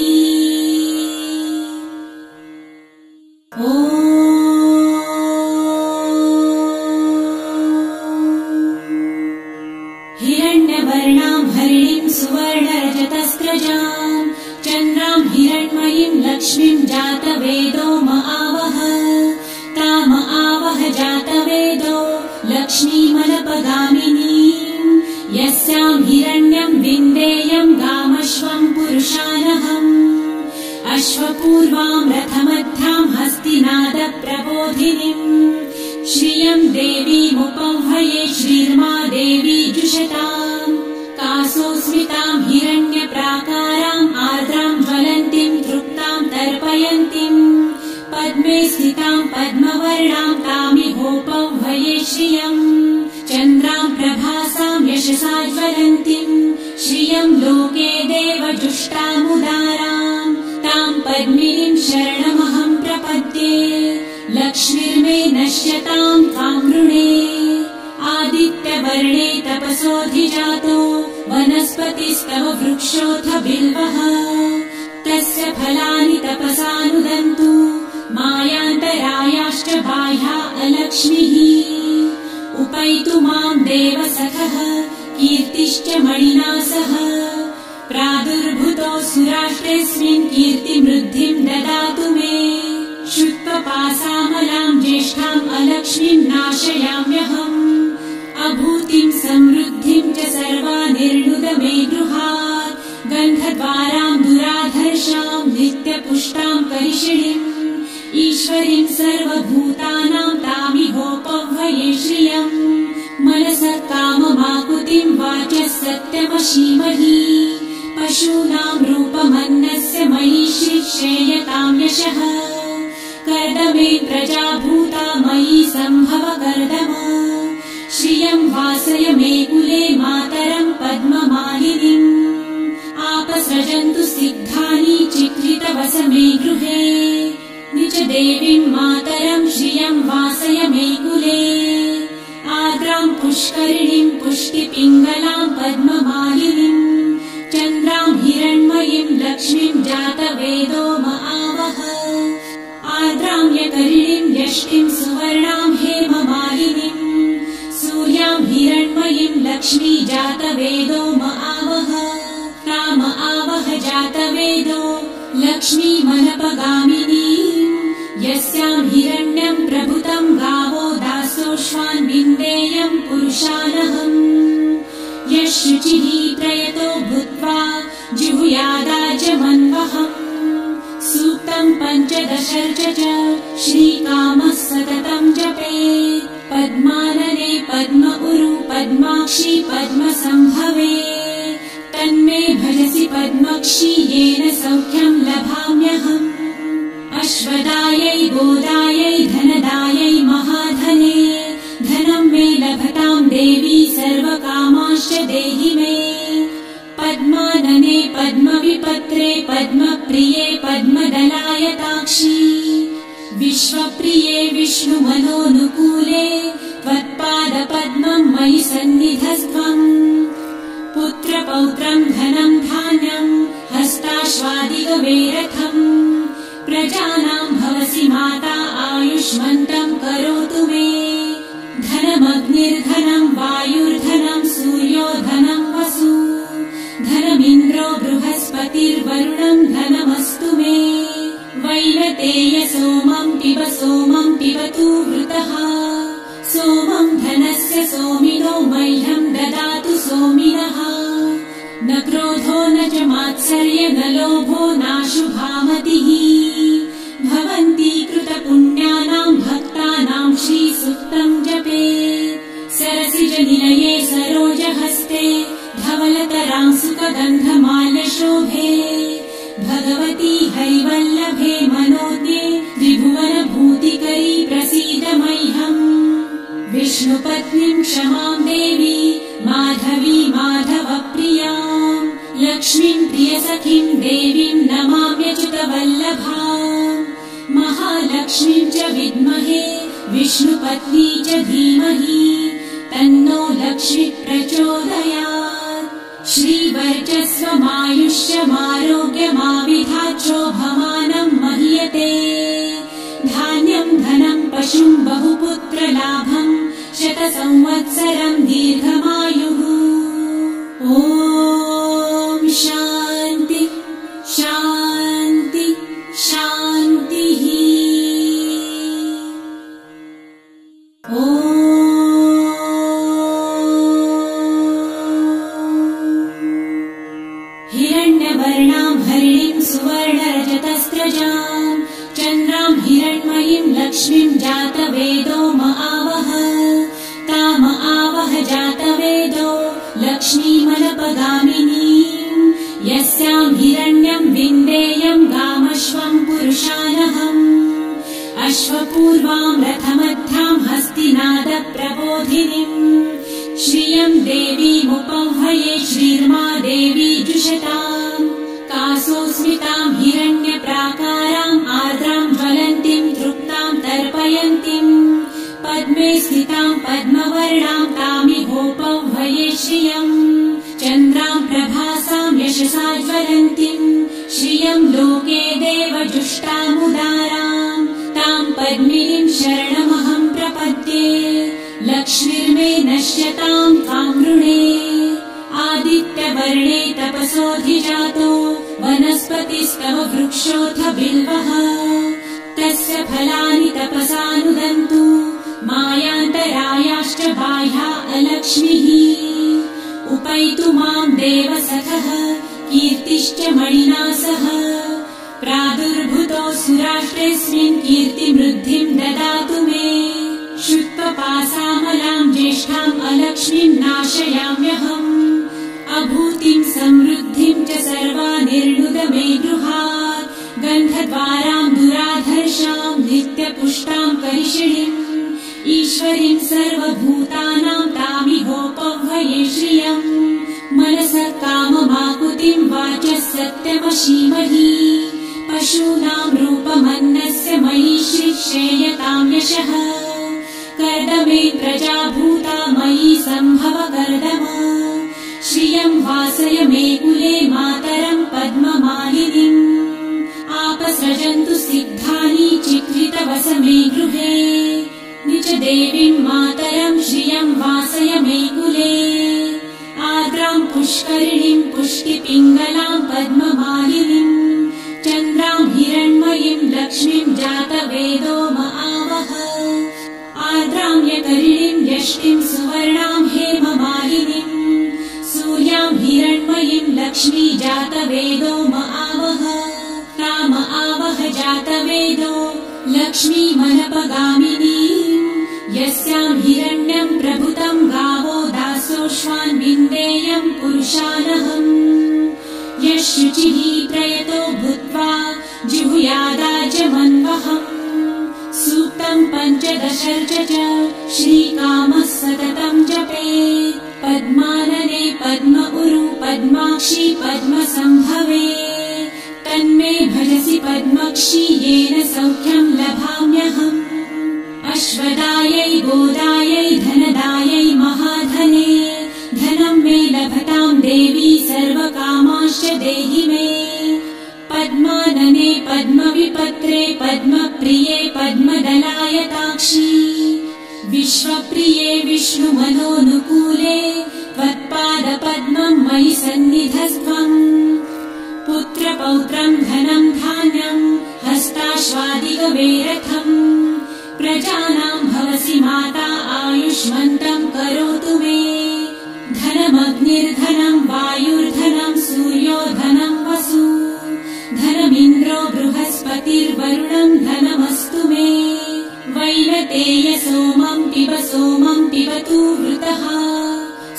ॐ हिरण्यवर्णां हरिणीं सुवर्णरजतस्रजां चन्द्रां हिरण्मयीं लक्ष्मीं जातवेदो महावह ताम आवह जातवेदो लक्ष्मीमनपगामिनीं यस्यां हिरण्यं विन्देयं गामश्वं पुरुषानहम् अश्वपूर्वां रथमध्यां हस्तिनादप्रबोधिनीं श्रियं देवीमुपह्वये श्रीर्मा देवी जुषताम् कासोऽस्मितां हिरण्यप्राकाराम् आर्द्रां ज्वलन्तीं तृप्तां तर्पयन्तीं पद्मे स्थितां पद्मवर्णां तामिहोपह्वये श्रियम् चन्द्रां प्रभासां यशसा ज्वलन्तीं श्रियं लोके देवजुष्टामुदारां तां पद्मिनीं शरणमहं प्रपद्ये लक्ष्मीर्मे नश्यतां त्वां नृणे आदित्यवर्णे तपसोऽधिजातो वनस्पतिस्तव वृक्षोऽथ बिल्वः तस्य फलानि तपसानुदन्तु मायान्तरायाश्च बाह्या अलक्ष्मीः उपैतु मां देवसखः कीर्तिश्च मणिना सह प्रादुर्भूतो सुराष्ट्रेऽस्मिन् कीर्तिमृद्धिं ददातु मे शुत्वपासामलां ज्येष्ठाम् अलक्ष्मीं नाशयाम्यहम् अभूतिं समृद्धिं च सर्वानिर्णुद मे गृहात् गन्धद्वारां दुराधर्षां नित्यपुष्टां करिषिणीम् ईश्वरीं सर्वभूतानां तामिहोपह्वये श्रियम् मनसः काममाकुतिं वाचः सत्यमशीमहि पशूनां रूपमन्नस्य मयि श्रेयतां यशः कर्दमे प्रजाभूता मयि सम्भव कर्दम श्रियं वासय मे कुले मातरं पद्ममालिनीम् आपसृजन्तु सिद्धानि चिक्लितवस मे गृहे निज देवीं मातरं श्रियं वासय मे कुले आर्द्रां पुष्करिणीं पुष्टिपिङ्गलां पद्ममालिनीम् चन्द्रां हिरण्मयीं लक्ष्मीं जातवेदो महावह आर्द्रां यकरिणीं यष्टिं सुवर्णां हेममालिनीम् सूर्यां हिरण्मयीं लक्ष्मी जातवेदो महावह ताम आवह जातवेदो लक्ष्मीमनपगामिनीम् यस्यां हिरण्यं प्रभुतं गावो दास मासोऽश्वान् विन्देयम् पुरुषानहम् यः शुचिः प्रयतो भूत्वा जुहुयादाजमन्वहम् सूक्तम् 15 च श्रीकामः सततम् जपेत् पद्मानने पद्म उरु पद्माक्षी पद्मसम्भवे तन्मे भजसि पद्मक्षी येन सौख्यम् लभाम्यहम् अश्वदायै गोदायै धनदायै महाधने धनम् मे लभताम् देवी सर्वकामाश्च देहि मे पद्मानने पद्मविपत्रे पद्मप्रिये पद्मदलायताक्षी विश्वप्रिये विष्णुमनोनुकूले त्वत्पादपद्मम् मयि सन्निधस्त्वम् पुत्रपौत्रम् धनम् धान्यम् हस्ताश्वादिगवेरथम् प्रजानाम् भवसि माता आयुष्मन्तम् करोतु मे धनमग्निर्धनम् वायुर्धनम् सूर्यो धनम् वसु धनमिन्द्रो बृहस्पतिर्वरुणम् धनमस्तु मे वैनतेय सोमम् पिबतु वृतः सोमम् धनस्य सोमिनो मह्यम् ददातु सोमिनः न क्रोधो न च मात्सर्य न लोभो नाशुभामतिः भवन्ति कृतपुण्यानाम् भक्तानाम् श्रीसूक्तम् जपेत् सरसिजनिलये सरोजहस्ते धवलतराम् सुखगन्धमाल्यशोभे भगवती हरिवल्लभे मनोज्ञे त्रिभुवनभूतिकरी प्रसीद मह्यम् विष्णुपत्नीम् क्षमाम् देवी माधवी माधवप्रियाम् लक्ष्मीम् प्रियसखीम् देवीम् नमाम्यच्युतवल्लभाम् महालक्ष्मीम् च विद्महे विष्णुपत्नी च धीमहि तन्नो लक्ष्मी प्रचोदयात् श्रीवर्चस्वमायुष्यमारोग्यमाविधाचोभमानम् महीयते धान्यम् धनम् पशुम् बहुपुत्रलाभम् शतसंवत्सरम् दीर्घमायुः ॐ शान्ति शान्ति शान्तिः ॐ हिरण्यवर्णाम् हरिणीम् सुवर्णरजतस्रजाम् चन्द्राम् हिरण्मयीम् लक्ष्मीम् जातवेदो महावह ताम आवह जातवेदो लक्ष्मीमनपगामिनीम् यस्याम् हिरण्यम् विन्देयम् गामश्वम् पुरुषानहम् अश्वपूर्वाम् रथमध्याम् हस्तिनादप्रबोधिनीम् श्रियम् देवीमुपह्वये श्रीर्मा देवी जुषताम् कासोऽस्मिताम् हिरण्यप्राकाराम् आर्द्राम् ज्वलन्तीम् तृप्ताम् तर्पयन्तीम् पद्मे स्थिताम् पद्मवर्णाम् तामिहोपह्वये श्रियम् चन्द्राम् प्रभासाम् यशसा ज्वलन्तीम् श्रियम् लोके देवजुष्टामुदाराम् ताम् पद्मिनीम् शरणमहम् प्रपद्ये लक्ष्मीर्मे नश्यताम् त्वाम् ऋणे आदित्यवर्णे तपसोऽधिजातो वनस्पतिस्तव वृक्षोऽथ बिल्वः तस्य फलानि तपसानुदन्तु मायान्तरायाश्च बाह्या अलक्ष्मीः उपैतु माम् देवसखः कीर्तिश्च मणिना सह प्रादुर्भूतो सुराष्ट्रेऽस्मिन् कीर्तिमृद्धिम् ददातु मे श्रुत्वपासामलाम् ज्येष्ठाम् अलक्ष्मीम् नाशयाम्यहम् अभूतिम् समृद्धिम् च सर्वानिर्णुद मे गृहात् गन्धद्वाराम् दुराधर्षाम् नित्यपुष्टाम् करिषिणीम् ईश्वरीम् सर्वभूतानाम् तामिहोपह्वये श्रियम् मनसः काममाकुतिम् वाचः सत्यमशीमहि पशूनाम् रूपमन्नस्य मयि श्रीक्षेयताम् यशः कर्दमे प्रजाभूता मयि सम्भव कर्दम श्रियम् वासय मे कुले मातरम् पद्ममालिनीम् आपसृजन्तु सिद्धानि चित्रितवस मे गृहे निच देवीम् मातरम् श्रियम् वासय मे कुले आर्द्राम् पुष्करिणीम् पुष्टिपिङ्गलाम् पद्ममालिनीम् चन्द्राम् हिरण्मयीम् लक्ष्मीम् जातवेदो महावह आर्द्राम्यकरिणीम् यष्टिम् सुवर्णाम् हेममालिनीम् सूर्याम् हिरण्मयीम् लक्ष्मी जातवेदो आवह ताम आवह जातवेदो लक्ष्मीमनपगामिनीम् यस्याम् हिरण्यम् प्रभुतम् गावो दासोऽश्वान् विन्देयम् पुरुषानहम् यः शुचिः प्रयतो भूत्वा जिहुयादाज्यमन्वहम् सूक्तम् पञ्चदशर्च च श्रीकामः सततम् जपेत् पद्मानने पद्म उरु पद्माक्षी पद्मसम्भवे तन्मे भजसि पद्मक्षी येन सौख्यम् लभाम्यहम् अश्वदायै गोदायै धनदायै महाधने धनम् मे लभताम् देवी सर्वकामाश्च देहि मे पद्मानने पद्मविपत्रे पद्मप्रिये पद्मदलायताक्षी विश्वप्रिये विष्णुमनोनुकूले त्वत्पादपद्मम् मयि सन्निधस्त्वम् पुत्रपौत्रम् धनम् धान्यम् हस्ताश्वादिगवेरथम् प्रजानाम् भवसि माता आयुष्मन्तम् करोतु मे धनमग्निर्धनम् वायुर्धनम् सूर्यो धनम् वसु धनमिन्द्रो बृहस्पतिर्वरुणम् धनमस्तु मे वैनतेय सोमम् पिबतु वृतः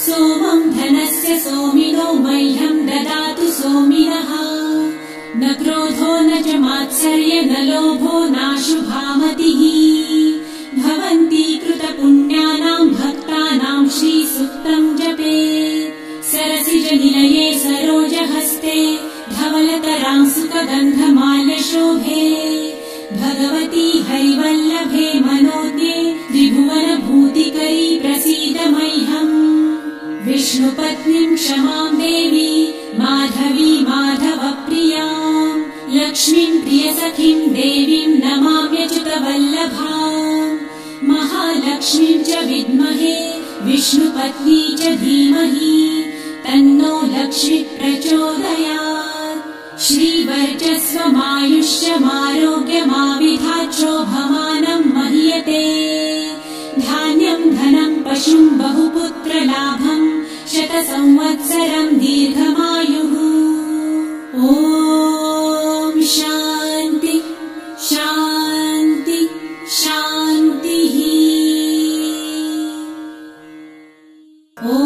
सोमम् धनस्य सोमिनो मह्यम् ददातु सोमिनः न क्रोधो न च मात्सर्य न लोभो नाशुभामतिः भवन्ति कृतपुण्यानाम् भक्तानाम् श्रीसूक्तम् जपेत् सरसिजनिलये सरोजहस्ते धवलतराम् सुखगन्धमाल्यशोभे भगवती हरिवल्लभे मनोज्ञे त्रिभुवनभूतिकरी प्रसीद मह्यम् विष्णुपत्नीम् क्षमाम् देवी माधवी माधवप्रियाम् लक्ष्मीम् प्रियसखीम् देवीम् नमाम्यच्युतवल्लभाम् महालक्ष्मीम् च विद्महे विष्णुपत्नी च धीमहि तन्नो लक्ष्मी प्रचोदयात् श्रीवर्चस्वमायुष्यमारोग्यमाविधाच्छोभमानम् महीयते धान्यम् धनम् पशुम् बहुपुत्रलाभम् शतसंवत्सरम् दीर्घमायुः ॐ शान्ति शान्ति शान्तिः ॐ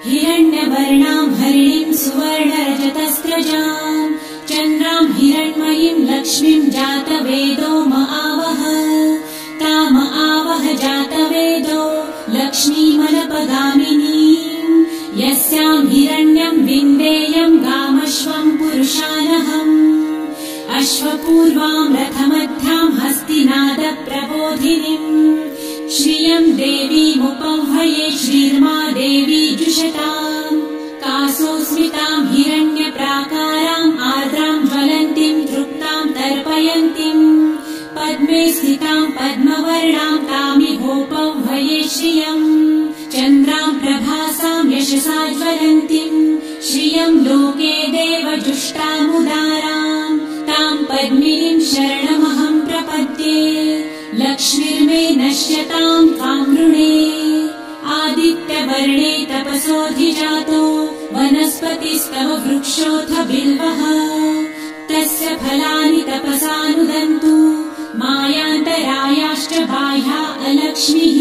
हिरण्यवर्णाम् हरिणीम् सुवर्णरजतस्रजाम् चन्द्राम् हिरण्मयीम् लक्ष्मीम् जातवेदो आवह ताम आवह जातवेदो लक्ष्मीमनपगामिनीम् यस्याम् हिरण्यम् विन्देयम् गामश्वम् पुरुषानहम् अश्वपूर्वाम् रथमध्याम् हस्तिनादप्रबोधिनीम् श्रियम् देवीमुपह्वये श्रीर्मा देवी जुषताम् कासोऽस्मिताम् हिरण्यप्राकाराम् आर्द्राम् ज्वलन्तीम् तृप्ताम् तर्पयन्तीम् पद्मे स्थिताम् पद्मवर्णाम् तामिहोपह्वये श्रियम् चन्द्राम् प्रभासाम् यशसा ज्वलन्तीम् श्रियम् लोके देवजुष्टामुदाराम् ताम् पद्मिनीम् शरणमहम् प्रपद्ये लक्ष्मीर्मे नश्यताम् त्वाम् वृणे आदित्यवर्णे तपसोऽधिजातो वनस्पतिस्तव वृक्षोऽथ बिल्वः तस्य फलानि तपसानुदन्तु मायान्तरायाश्च बाह्या अलक्ष्मीः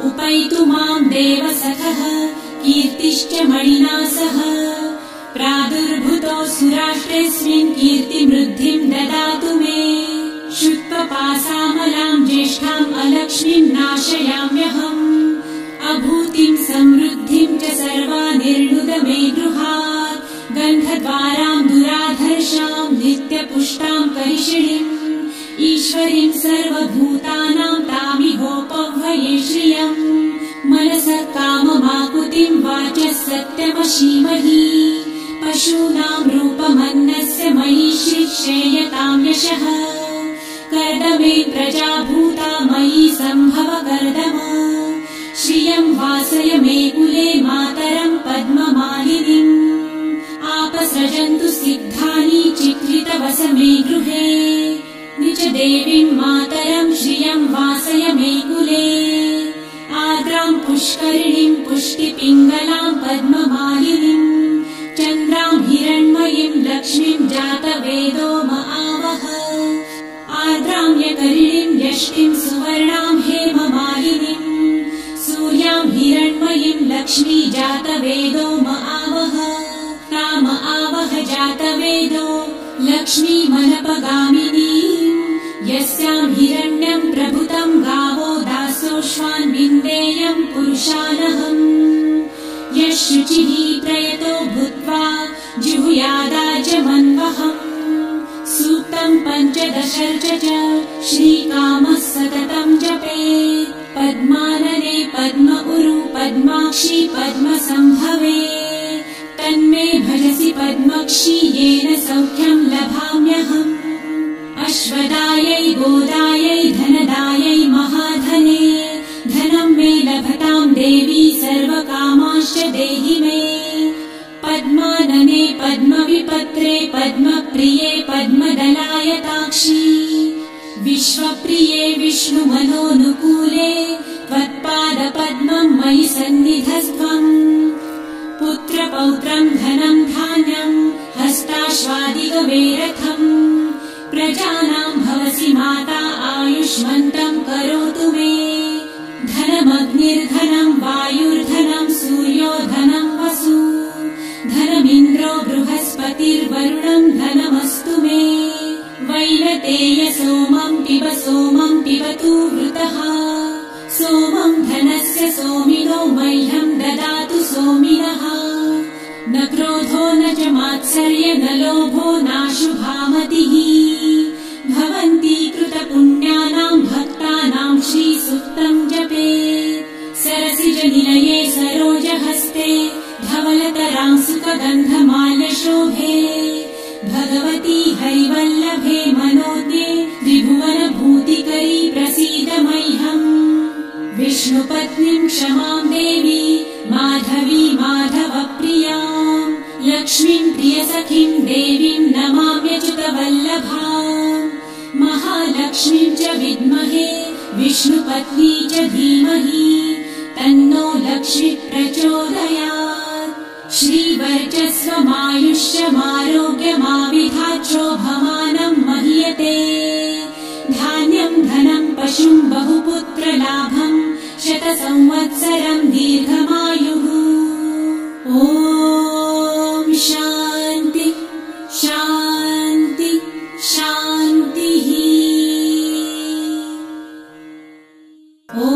उपैतु माम् देवसखः कीर्तिश्च मणिना सह प्रादुर्भूतो सुराष्ट्रेऽस्मिन् कीर्तिमृद्धिम् ददातु मे शुत्वपासामलाम् ज्येष्ठाम् अलक्ष्मीम् नाशयाम्यहम् अभूतिम् समृद्धिम् च सर्वानिर्णुद मे गृहात् गन्धद्वाराम् दुराधर्षाम् नित्यपुष्टाम् करिषिणीम् ईश्वरीम् सर्वभूतानाम् तामिहोपह्वये श्रियम् मनसः काममाकुतिम् वाचः सत्यमशीमहि पशूनाम् रूपमन्नस्य मयि श्रेयताम् यशः कर्दमे प्रजाभूता मयि सम्भव कर्दम श्रियम् वासय मे कुले मातरम् पद्ममालिनीम् आपसृजन्तु सिद्धानि चित्र वास मे गृहे निज देवीं मातरं श्रियं वासय मे कुले आर्द्रां पुष्करिणीं पुष्टिपिङ्गलां पद्ममालिनीं चन्द्रां हिरण्मयीं लक्ष्मीं जातवेदो म आवह आर्द्रां यकरिणीं यष्टिं सुवर्णां हेममालिनीं सूर्यां हिरण्मयीं लक्ष्मी जातवेदो म आवह ताम आवह जातवेदो लक्ष्मी मनपगामिनीं यस्यां हिरण्यं प्रभुतं गावो दासोऽश्वान् विन्देयं पुरुषानहम् यः शुचिः प्रयतो भूत्वा जिहुयादाजमन्वहम् सूक्तं पञ्चदशर्च च श्रीकामः सततं जपेत् पद्मानने पद्म उरु पद्माक्षी पद्मसम्भवे तन्मे भजसि पद्मक्षी येन सौख्यं लभाम्यहम् अश्वदायै गोदायै धनदायै महाधने धनं मे लभतां देवी सर्वकामांश्च देहि मे पद्मानने पद्मविपत्रे पद्मप्रिये पद्मदलायताक्षी विश्वप्रिये विष्णुमनोनुकूले त्वत्पादपद्मं मयि सन्निधस्त्वम् पुत्रपौत्रं धनं धान्यं हस्ताश्वादिगवेरथम् प्रजानां भवसि माता आयुष्मन्तं करोतु मे धनमग्निर्धनं वायुर्धनं सूर्यो धनं वसु धनमिन्द्रो बृहस्पतिर्वरुणं धनमस्तु मे वैनतेय सोमं पिबतु वृतः सोमं धनस्य सोमिनो मह्यं ददातु सोमिनः न क्रोधो न च मात्सर्य न लोभो नाशुभामतिः भवन्ति कृतपुण्यानां भक्तानां श्रीसूक्तं जपेत् सरसिजनिलये सरोजहस्ते धवलतरां सुखगन्धमाल्यशोभे भगवती हरिवल्लभे मनोज्ञे त्रिभुवनभूतिकरी प्रसीद मह्यम् विष्णुपत्नीं क्षमां देवी माधवी माधवप्रियां लक्ष्मीं प्रियसखीं देवीं नमाम्यच्युतवल्लभाम् महालक्ष्मीं च विद्महे विष्णुपत्नी च धीमहि तन्नो लक्ष्मी प्रचोदयात् श्रीवर्चस्वमायुष्यमारोग्यमाविधाच्छोभमानं महीयते धान्यं धनं पशुं बहुपुत्रलाभं शतसंवत्सरं दीर्घमायुः ॐ शान्ति शान्ति शान्तिः ॐ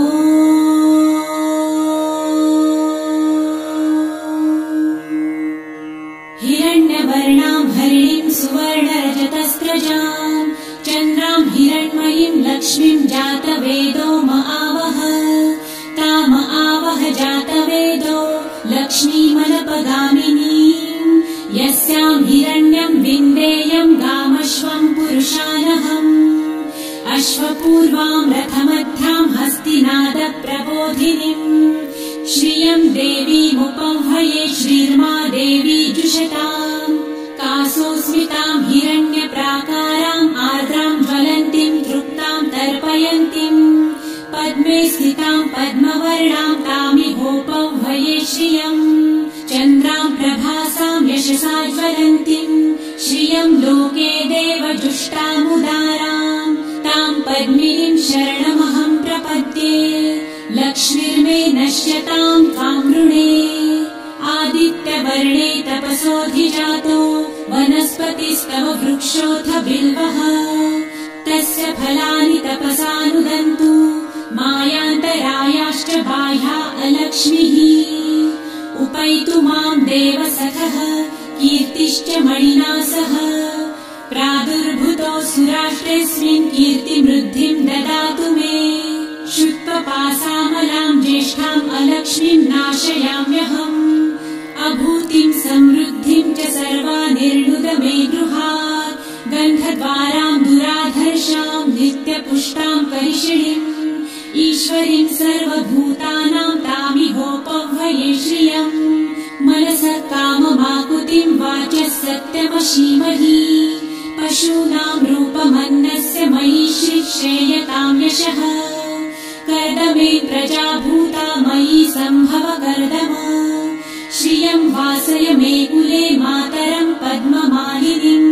हिरण्यवर्णां हरिणीं सुवर्णरजतस्रजां चन्द्रां हिरण्मयीं लक्ष्मीं जातवेदो म आवह ताम आवह जातवेदो लक्ष्मीमनपगामिनीं यस्यां हिरण्यं विन्देयं गामश्वं पुरुषानहम् अश्वपूर्वां रथमध्यां हस्तिनादप्रबोधिनीं श्रियं देवीमुपह्वये श्रीर्मा देवी जुषतां कासोऽस्मितां हिरण्यप्राकाराम् आर्द्रां ज्वलन्तीं तृप्तां तर्पयन्तीं पद्मे स्थितां पद्मवर्णां तामिहोपह्वये श्रियं चन्द्रां प्रभासां यशसा ज्वलन्तीं श्रियं लोके देवजुष्टामुदारां तां पद्मिनीं शरणमहं प्रपद्ये लक्ष्मीर्मे नश्यतां त्वां वृणे आदित्यवर्णे तपसोऽधिजातो वनस्पतिस्तव वृक्षोऽथ बिल्वः तस्य फलानि तपसानुदन्तु मायान्तरायाश्च बाह्या अलक्ष्मीः उपैतु मां देवसखः कीर्तिश्च मणिना सह प्रादुर्भूतो सुराष्ट्रेऽस्मिन् कीर्तिमृद्धिं ददातु मे शुक्त्वपासामलां ज्येष्ठाम् अलक्ष्मीं नाशयाम्यहम् अभूतिं समृद्धिं च सर्वानिर्णुद मे गृहात् गन्धद्वारां दुराधर्षां नित्यपुष्टां करिषिणीम् ईश्वरीं सर्वभूतानां तामिहोपह्वये श्रियम् मनसः काममाकुतिं वाचः सत्यमशीमहि पशूनां रूपमन्नस्य मयि श्रेयतां यशः कर्दमे प्रजाभूता मयि सम्भव कर्दम श्रियं वासय मे कुले मातरं पद्ममालिनीम्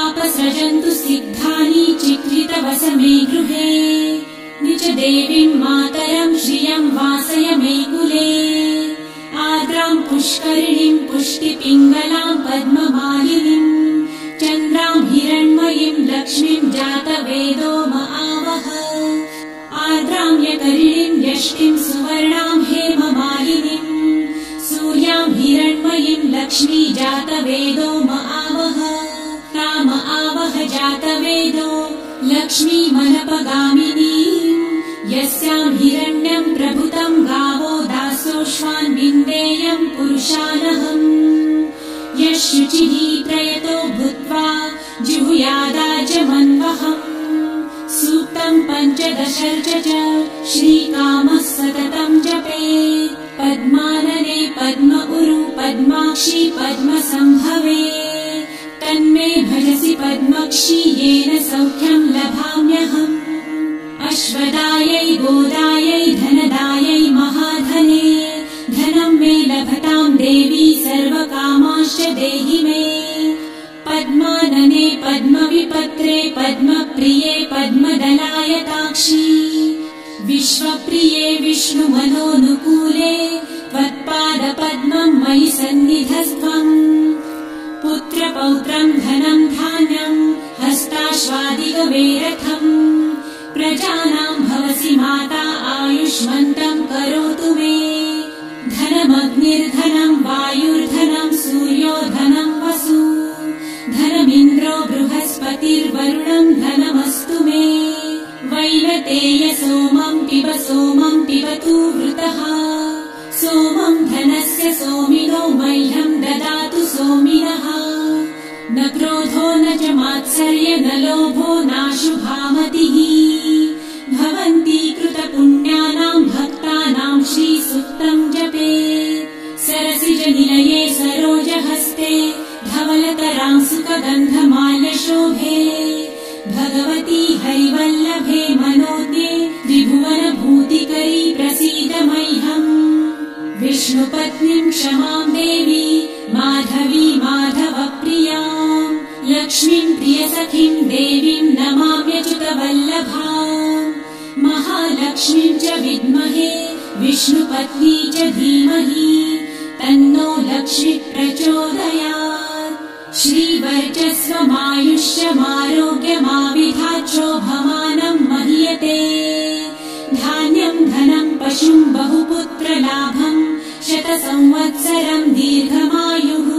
आपसृजन्तु सिद्धानि चित्रितवस मे गृहे निज देवीं मातरं श्रियं वासय मे कुले आर्द्रां पुष्करिणीं पुष्टिपिङ्गलां पद्ममालिनीम् चन्द्रां हिरण्मयीं लक्ष्मीं जातवेदो म आवह आर्द्रां यकरिणीं यष्टिं सुवर्णां हेममालिनीम् सूर्यां हिरण्मयीं लक्ष्मी जातवेदो म आवह ताम आवह जातवेदो लक्ष्मी मनपगामिनीम् यस्यां हिरण्यं प्रभुतं गावो दासोऽश्वान् विन्देयं पुरुषानहम् यशुचिः प्रयतो भूत्वा जुहुयादाजमन्वहम् सूक्तं पञ्चदशर्च च श्रीकामः सततं जपेत् पद्मानने पद्म उरु पद्माक्षी पद्मसम्भवे तन्मे भजसि पद्मक्षी येन सौख्यं लभाम्यहम् अश्वदायै गोदायै धनदायै महाधने धनं मे लभतां देवी सर्वकामांश्च देहि मे पद्मानने पद्मविपत्रे पद्मप्रिये पद्मदलायताक्षी विश्वप्रिये विष्णुमनोनुकूले त्वत्पादपद्मं मयि सन्निधस्त्वम् पुत्रपौत्रं धनं धान्यं हस्ताश्वादिगवेरथम् प्रजानां भवसि माता आयुष्मन्तं करोतु मे धनमग्निर्धनं वायुर्धनं सूर्यो धनं वसु धनमिन्द्रो बृहस्पतिर्वरुणं धनमस्तु मे वैनतेय सोमं पिबतु वृतः सोमं धनस्य सोमिनो मह्यं ददातु सोमिनः न क्रोधो न च मात्सर्य न लोभो नाशुभामतिः भवन्ति कृतपुण्यानां भक्तानां श्रीसूक्तं जपेत् सरसिजनिलये सरोजहस्ते धवलतरां सुखगन्धमाल्यशोभे भगवती हरिवल्लभे मनोज्ञे त्रिभुवनभूतिकरी प्रसीद मह्यम् विष्णुपत्नीं क्षमां देवी माधवी माधवप्रियां लक्ष्मीं प्रियसखीं देवीं नमाम्यच्युतवल्लभाम् महालक्ष्मीं च विद्महे विष्णुपत्नी च धीमहि तन्नो लक्ष्मी प्रचोदयात् श्रीवर्चस्वमायुष्यमारोग्यमाविधाच्छोभमानं महीयते धान्यं धनं पशुं बहुपुत्रलाभं शतसंवत्सरं दीर्घमायुः